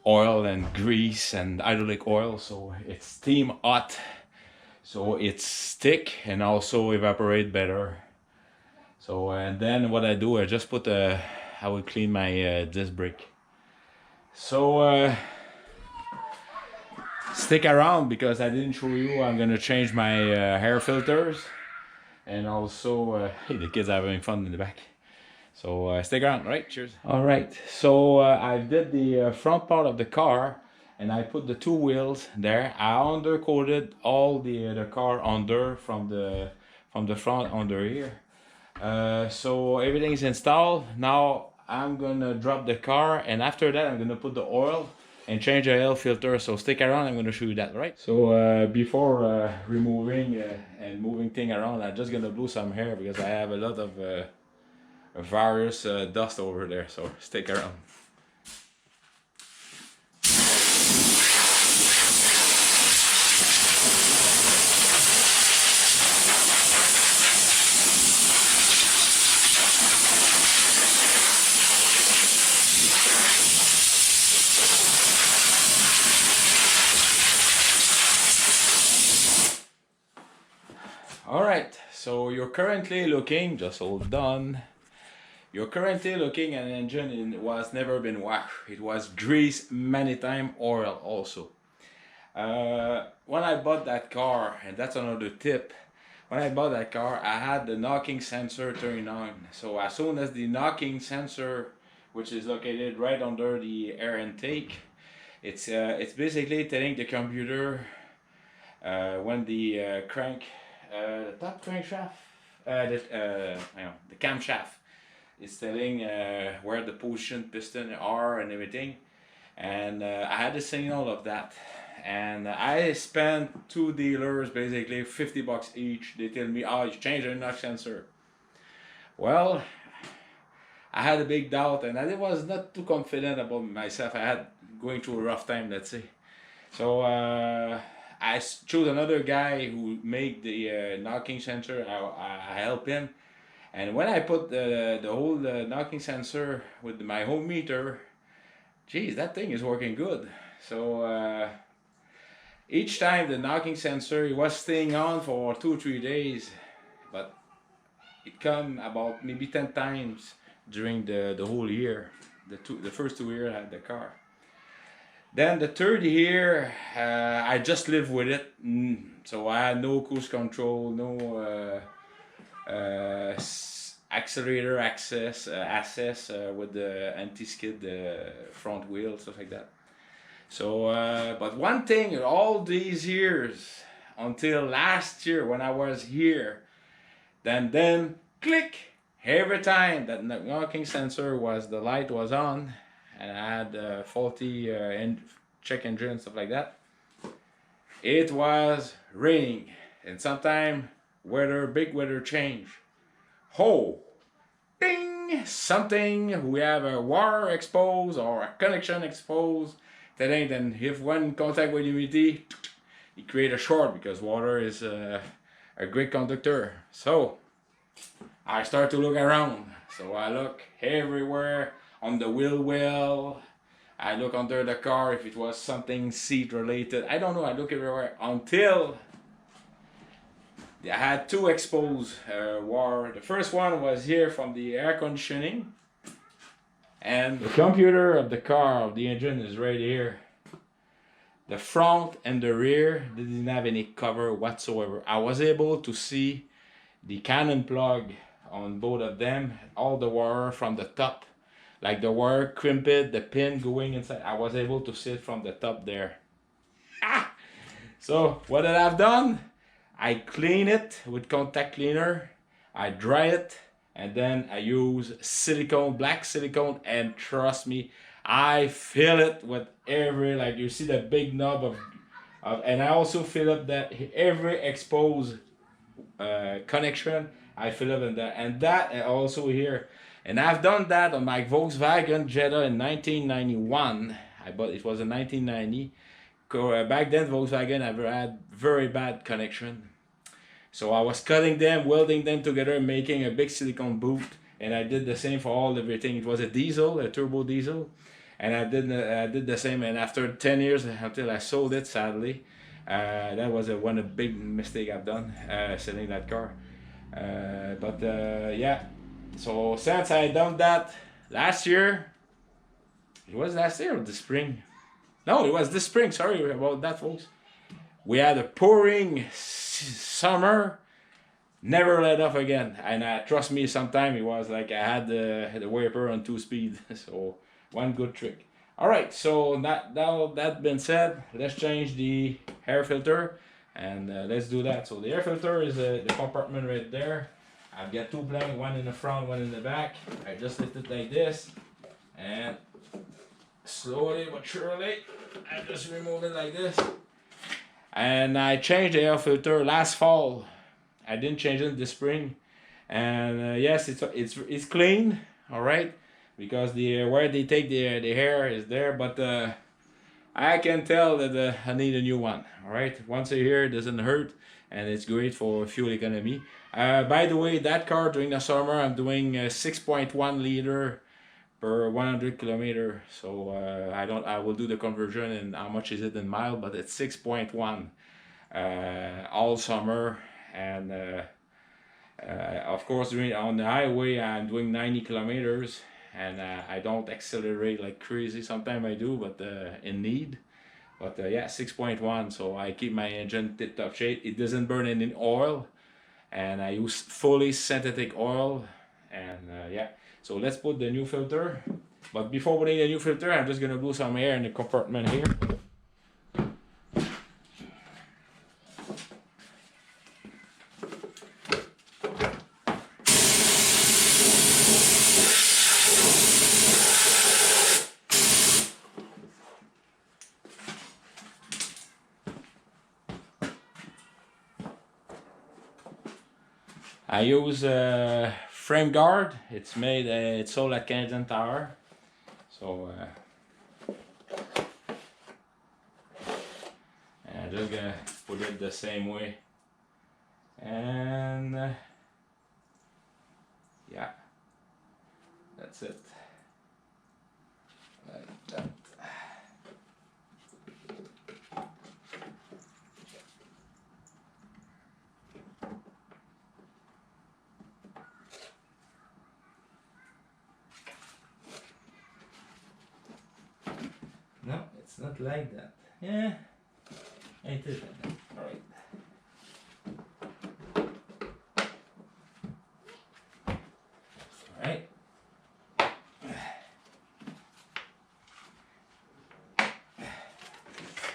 oil and grease and hydraulic oil, so it's steam hot, so it's thick and also evaporate better. So and then what I do, I just put I will clean my disc brake. So stick around, because I didn't show you, I'm gonna change my air filters. And also, hey, the kids are having fun in the back. So stick around, right? Cheers. All right, so I did the front part of the car, and I put the two wheels there. I undercoated all the car under from the front under here. So everything is installed. Now I'm gonna drop the car, and after that I'm gonna put the oil and change the air filter. So stick around, I'm going to show you that, right? So before removing and moving thing around, I'm just going to blow some air, because I have a lot of various dust over there. So stick around. All right, so you're currently looking, just hold on. You're currently looking at an engine and it was never been washed. It was greased many times, oil also. When I bought that car, and that's another tip, when I bought that car, I had the knocking sensor turned on. So as soon as the knocking sensor, which is located right under the air intake, it's basically telling the computer when the top crankshaft, the camshaft is telling where the position piston are and everything. And I had the signal of that. And I spent two dealers basically $50 each. They tell me, oh, you changed the knock sensor. Well, I had a big doubt and I was not too confident about myself. I had going through a rough time, let's say. So I chose another guy who made the knocking sensor. I help him. And when I put the whole knocking sensor with my home meter, geez, that thing is working good. So each time the knocking sensor, it was staying on for 2 or 3 days, but it come about maybe 10 times during the whole year. The first 2 years I had the car. Then the third year, I just lived with it. So I had no cruise control, no accelerator access with the anti-skid front wheel, stuff like that. So, but one thing, all these years until last year when I was here, then click, every time that knocking sensor the light was on, and I had faulty check engine, stuff like that, it was raining, and sometime big weather change. Oh, ding! Something, we have a wire exposed or a connection exposed. Then if one contact with humidity, it create a short because water is a great conductor. So I start to look around. So I look everywhere on the wheel well. I look under the car if it was something seat related. I don't know. I look everywhere until I had two exposed wire. The first one was here from the air conditioning. And the computer of the car, of the engine, is right here. The front and the rear, they didn't have any cover whatsoever. I was able to see the cannon plug on both of them, all the wire from the top. Like the wire crimped, the pin going inside. I was able to see it from the top there. Ah! So what did I have done? I clean it with contact cleaner. I dry it. And then I use silicone, black silicone, and trust me, I fill it with like you see the big knob and I also fill up that every exposed connection, I fill up in that, and that also here. And I've done that on my Volkswagen Jetta in 1991. It was in 1990. Back then, Volkswagen had very bad connection. So I was cutting them, welding them together, making a big silicone boot, and I did the same for everything. It was a diesel, a turbo diesel, and I did the same. And after 10 years, until I sold it, sadly, that was a big mistake I've done selling that car. Yeah. So since I done that last year, it was last year or the spring? No, it was this spring. Sorry about that, folks. We had a pouring summer, never let off again. And trust me, sometime it was like I had the wiper on 2 speed. So one good trick. All right, so that being said, let's change the air filter, and let's do that. So the air filter is the compartment right there. I've got two blanks, one in the front, one in the back. I just lift it like this, and slowly but surely, I just remove it like this. And I changed the air filter last fall. I didn't change it this spring, and yes, it's clean, all right, because where they take the air is there, but I can tell that I need a new one. All right, once a year doesn't hurt, and it's great for fuel economy. By the way, that car during the summer I'm doing 6.1 liter per 100 kilometer. So I will do the conversion and how much is it in mile, but it's 6.1 all summer, and of course on the highway I'm doing 90 kilometers, and I don't accelerate like crazy. Sometimes I do, but in need. But yeah, 6.1, so I keep my engine tip top shape. It doesn't burn any oil, and I use fully synthetic oil. And yeah, so let's put the new filter. But before putting the new filter, I'm just gonna blow some air in the compartment here. I use frame guard. It's made. It's sold at Canadian Tower. So I'm just gonna put it the same way, and yeah, that's it. Like that. No, it's not like that. Yeah, it is like that. All right. All right.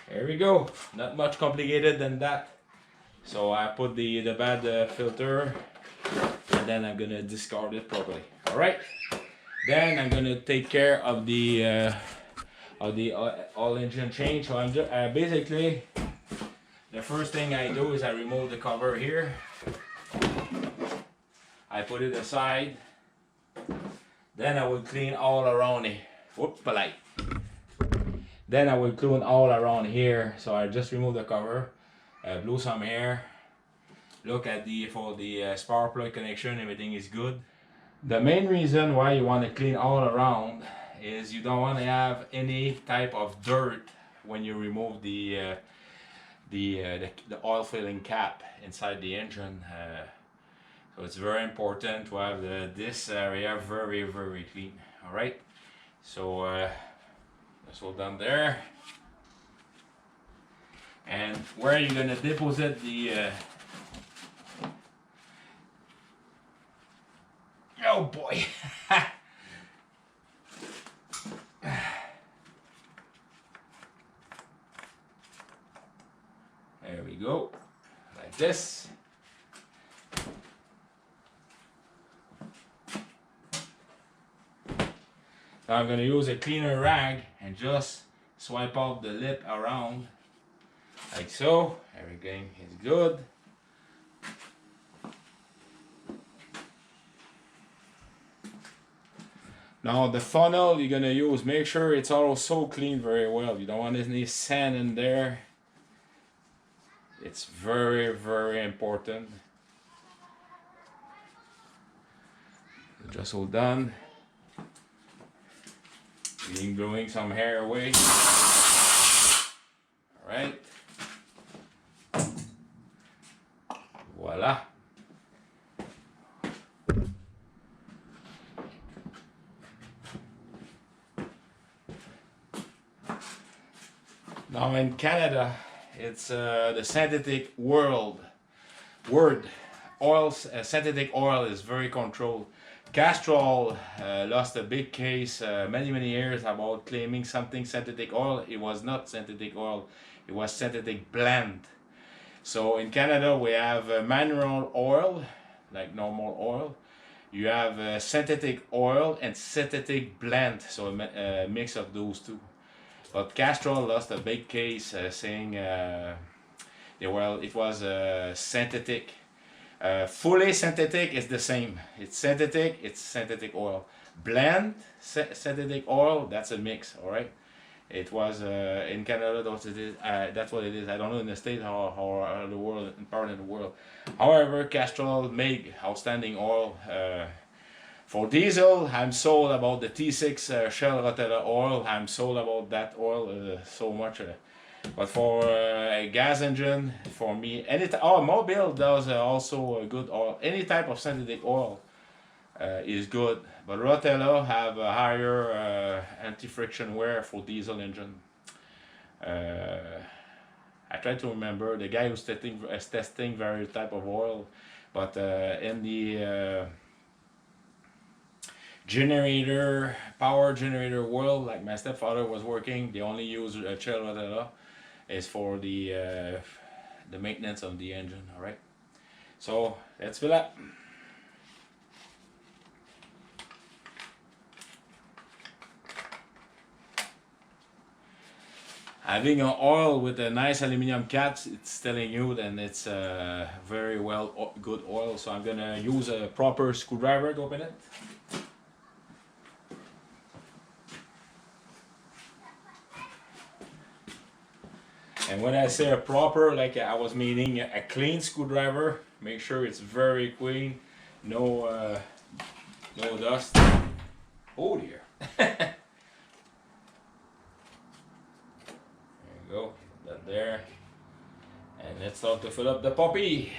There we go. Not much complicated than that. So I put the bad filter, and then I'm gonna discard it properly. All right. Then I'm gonna take care of the all engine change. So I'm just basically, the first thing I do is I remove the cover here. I put it aside. Then I will clean all around it. Whoop, polite. Then I will clean all around here. So I just remove the cover, blew some air. Look at for the spark plug connection, everything is good. The main reason why you want to clean all around is you don't want to have any type of dirt when you remove the oil filling cap inside the engine. So it's very important to have this area very clean. All right, so that's all done there. And where you're gonna deposit the oh boy. There we go, like this. Now I'm going to use a cleaner rag and just swipe off the lip around, like so. Everything is good. Now the funnel you're going to use, make sure it's also cleaned very well. You don't want any sand in there. It's very important. Just all done. Blowing some hair away. All right. Voila. Now in Canada, it's the synthetic synthetic oil is very controlled. Castrol lost a big case many years about claiming something synthetic oil. It was not synthetic oil, it was synthetic blend. So in Canada we have mineral oil, like normal oil. You have synthetic oil and synthetic blend, so a mix of those two. But Castrol lost a big case saying it was synthetic. Fully synthetic is the same. It's synthetic oil. Blend synthetic oil, that's a mix. All right. It was in Canada. That's what it is. I don't know in the States or the world, in part of the world. However, Castrol make outstanding oil. For diesel, I'm sold about the T6 Shell Rotella oil. I'm sold about that oil so much. But for a gas engine, for me, oh, Mobile does also a good oil. Any type of synthetic oil is good, but Rotella have a higher anti-friction wear for diesel engine. I try to remember the guy who's testing various type of oil, but in the power generator world, like my stepfather was working, they only use Shell Rotella is for the maintenance of the engine. All right, so let's fill up. Having an oil with a nice aluminum cap, it's telling you then it's very good oil. So I'm gonna use a proper screwdriver to open it. And when I say a proper, like I was meaning a clean screwdriver, make sure it's very clean, no dust. Oh dear. There you go, that there. And let's start to fill up the puppy.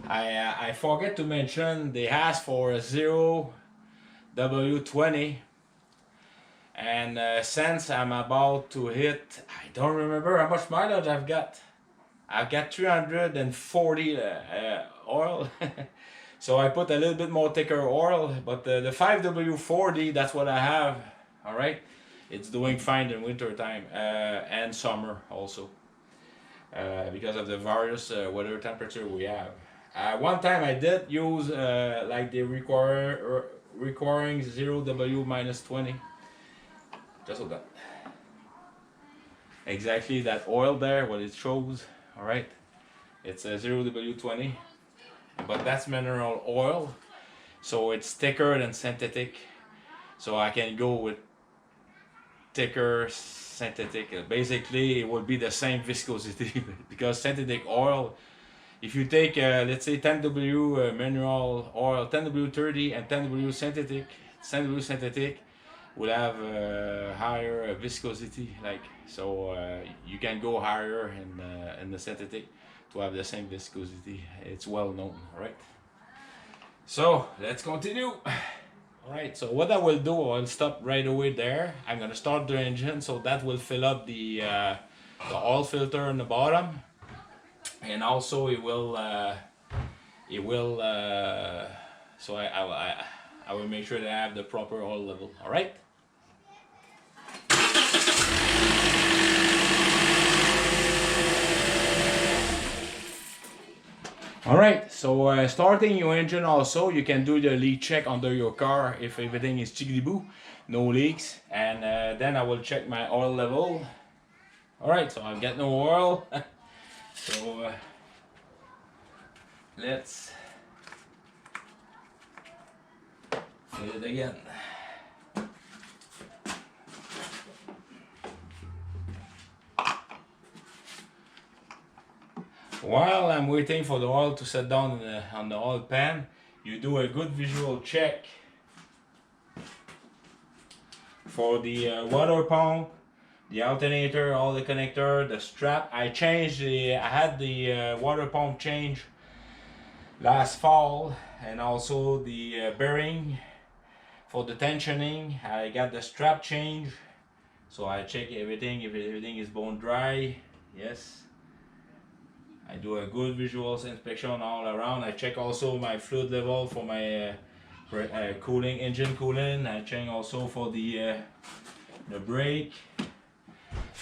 I forget to mention they asked for a 0W20. And since I'm about to hit, I don't remember how much mileage I've got. I've got 340 oil. So I put a little bit more thicker oil, but the 5W40, that's what I have. All right, it's doing fine in winter time and summer also, because of the various weather temperature we have. One time I did use like the requiring 0W-20. Just like that. Exactly that oil there, what it shows. All right, it's a 0W20, but that's mineral oil, so it's thicker than synthetic. So I can go with thicker synthetic. Basically, it would be the same viscosity because synthetic oil. If you take let's say 10W mineral oil, 10W30, and 10W synthetic, 10W synthetic will have higher viscosity, like so you can go higher in the synthetic to have the same viscosity. It's well known. All right, so let's continue. All right, so what I will do, I'll stop right away there. I'm gonna start the engine, so that will fill up the oil filter in the bottom, and also it will so I will make sure that I have the proper oil level. All right. Alright, so starting your engine also, you can do the leak check under your car if everything is chickadee-boo, no leaks, and then I will check my oil level. Alright, so I've got no oil, so let's fill it again. While I'm waiting for the oil to set down on the oil pan, you do a good visual check for the water pump, the alternator, all the connector, the strap. I had the water pump change last fall, and also the bearing for the tensioning. I got the strap change, so I check everything if everything is bone dry. Yes. I do a good visuals inspection all around. I check also my fluid level for my cooling, engine cooling. I check also for the brake.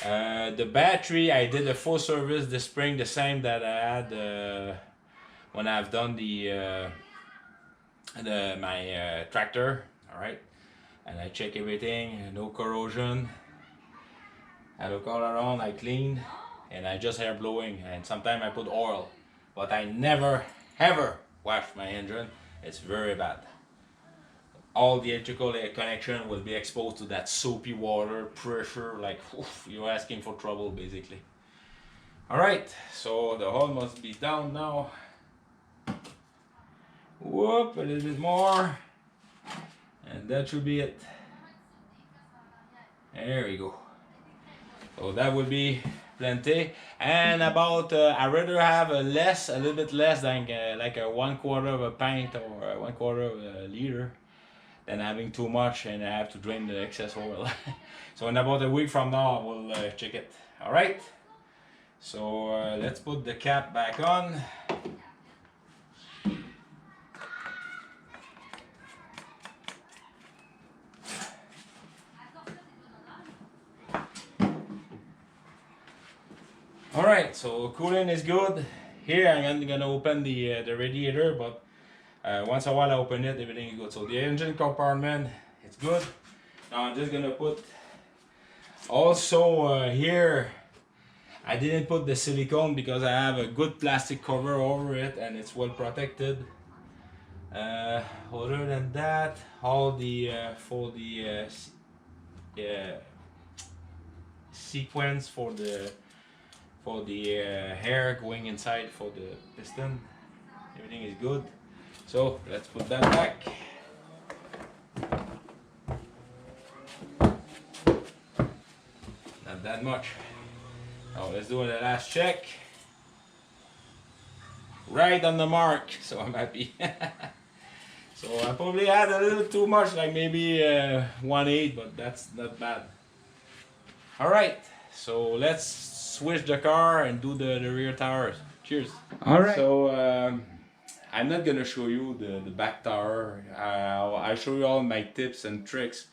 The battery, I did a full service this spring, the same that I had when I've done my tractor. All right, and I check everything, no corrosion. I look all around, I clean. And I just air blowing, and sometimes I put oil, but I never ever wash my engine. It's very bad. All the electrical connection will be exposed to that soapy water pressure, like oof, you're asking for trouble basically. All right, so the oil must be down now. Whoop, a little bit more, and that should be it. There we go. So that would be plenty. And about I rather have a little bit less than like a 1/4 of a pint or 1/4 of a liter than having too much and I have to drain the excess oil. So in about a week from now, I will check it. All right. So let's put the cap back on. Alright, so cooling is good. Here I'm gonna open the radiator, but once a while I open it, everything is good. So the engine compartment, it's good. Now I'm just gonna put, also here, I didn't put the silicone because I have a good plastic cover over it and it's well protected. Other than that, all the for the sequence for the hair going inside for the piston, everything is good. So let's put that back. Not that much. Now let's do the last check. Right on the mark, so I'm happy. So I probably had a little too much, like maybe 1/8, but that's not bad. Alright, so let's switch the car and do the rear tires. Cheers. Alright. So I'm not gonna show you the back tire. I'll show you all my tips and tricks.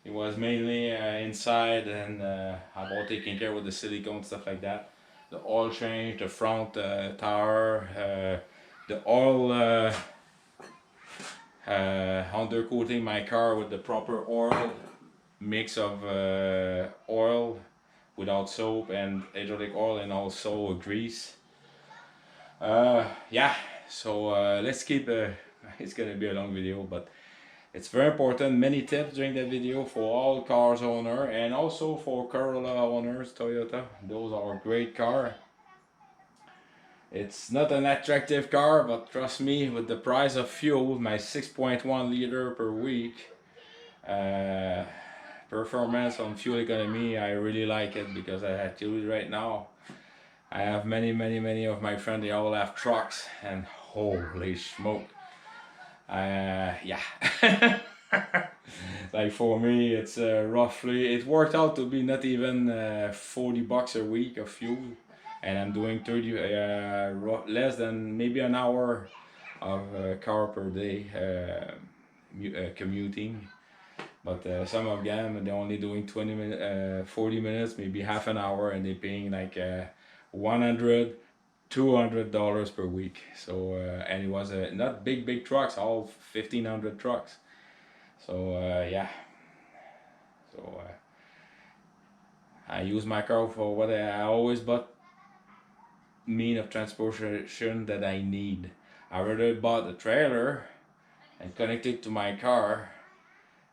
It was mainly inside and about taking care with the silicone, stuff like that. The oil change, the front tire, the oil undercoating my car with the proper oil, mix of oil without soap and hydraulic oil and also grease. Yeah, so let's keep it's gonna be a long video, but it's very important. Many tips during the video for all cars owner and also for Corolla owners, Toyota. Those are great car. It's not an attractive car, but trust me, with the price of fuel, my 6.1 liter per week, performance on fuel economy, I really like it because I had to do it right now. I have many of my friends, they all have trucks and holy smoke. Yeah. Like for me, it's roughly, it worked out to be not even $40 a week of fuel, and I'm doing 30 less than maybe an hour of car per day commuting. But some of them, they're only doing 40 minutes, maybe half an hour, and they're paying like $100, $200 per week. So and it was not big trucks, all 1,500 trucks. So yeah, so I use my car for what I always bought mean of transportation that I need. I already bought a trailer and connected to my car.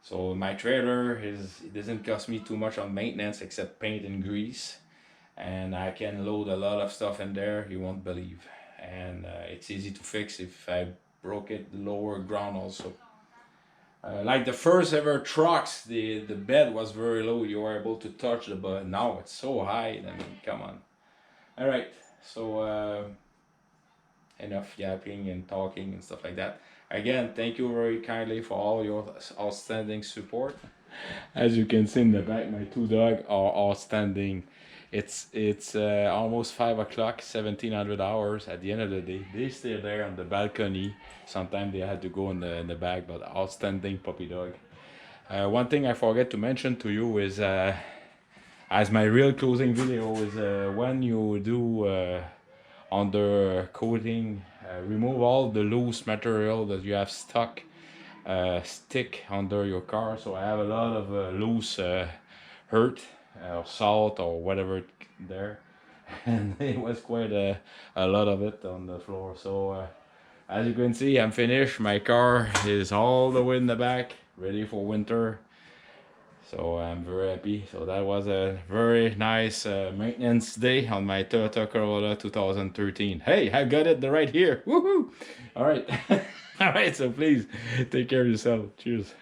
So my trailer it doesn't cost me too much on maintenance except paint and grease, and I can load a lot of stuff in there you won't believe, and it's easy to fix if I broke it, the lower ground also. Like the first ever trucks, the bed was very low, you were able to touch the bed. Now it's so high, I mean, come on. Alright, so enough yapping and talking and stuff like that. Again, thank you very kindly for all your outstanding support. As you can see in the back, my two dogs are outstanding. It's almost 5 o'clock, 1700 hours. At the end of the day, they stay there on the balcony. Sometimes they had to go in the back, but outstanding puppy dog. One thing I forget to mention to you is, as my real closing video is when you do under coating, remove all the loose material that you have stuck stick under your car. So I have a lot of loose earth or salt or whatever there, and it was quite a lot of it on the floor. So as you can see, I'm finished. My car is all the way in the back, ready for winter. So I'm very happy. So that was a very nice maintenance day on my Toyota Corolla 2013. Hey, I got it right here. Woohoo! All right. All right, so please take care of yourself. Cheers.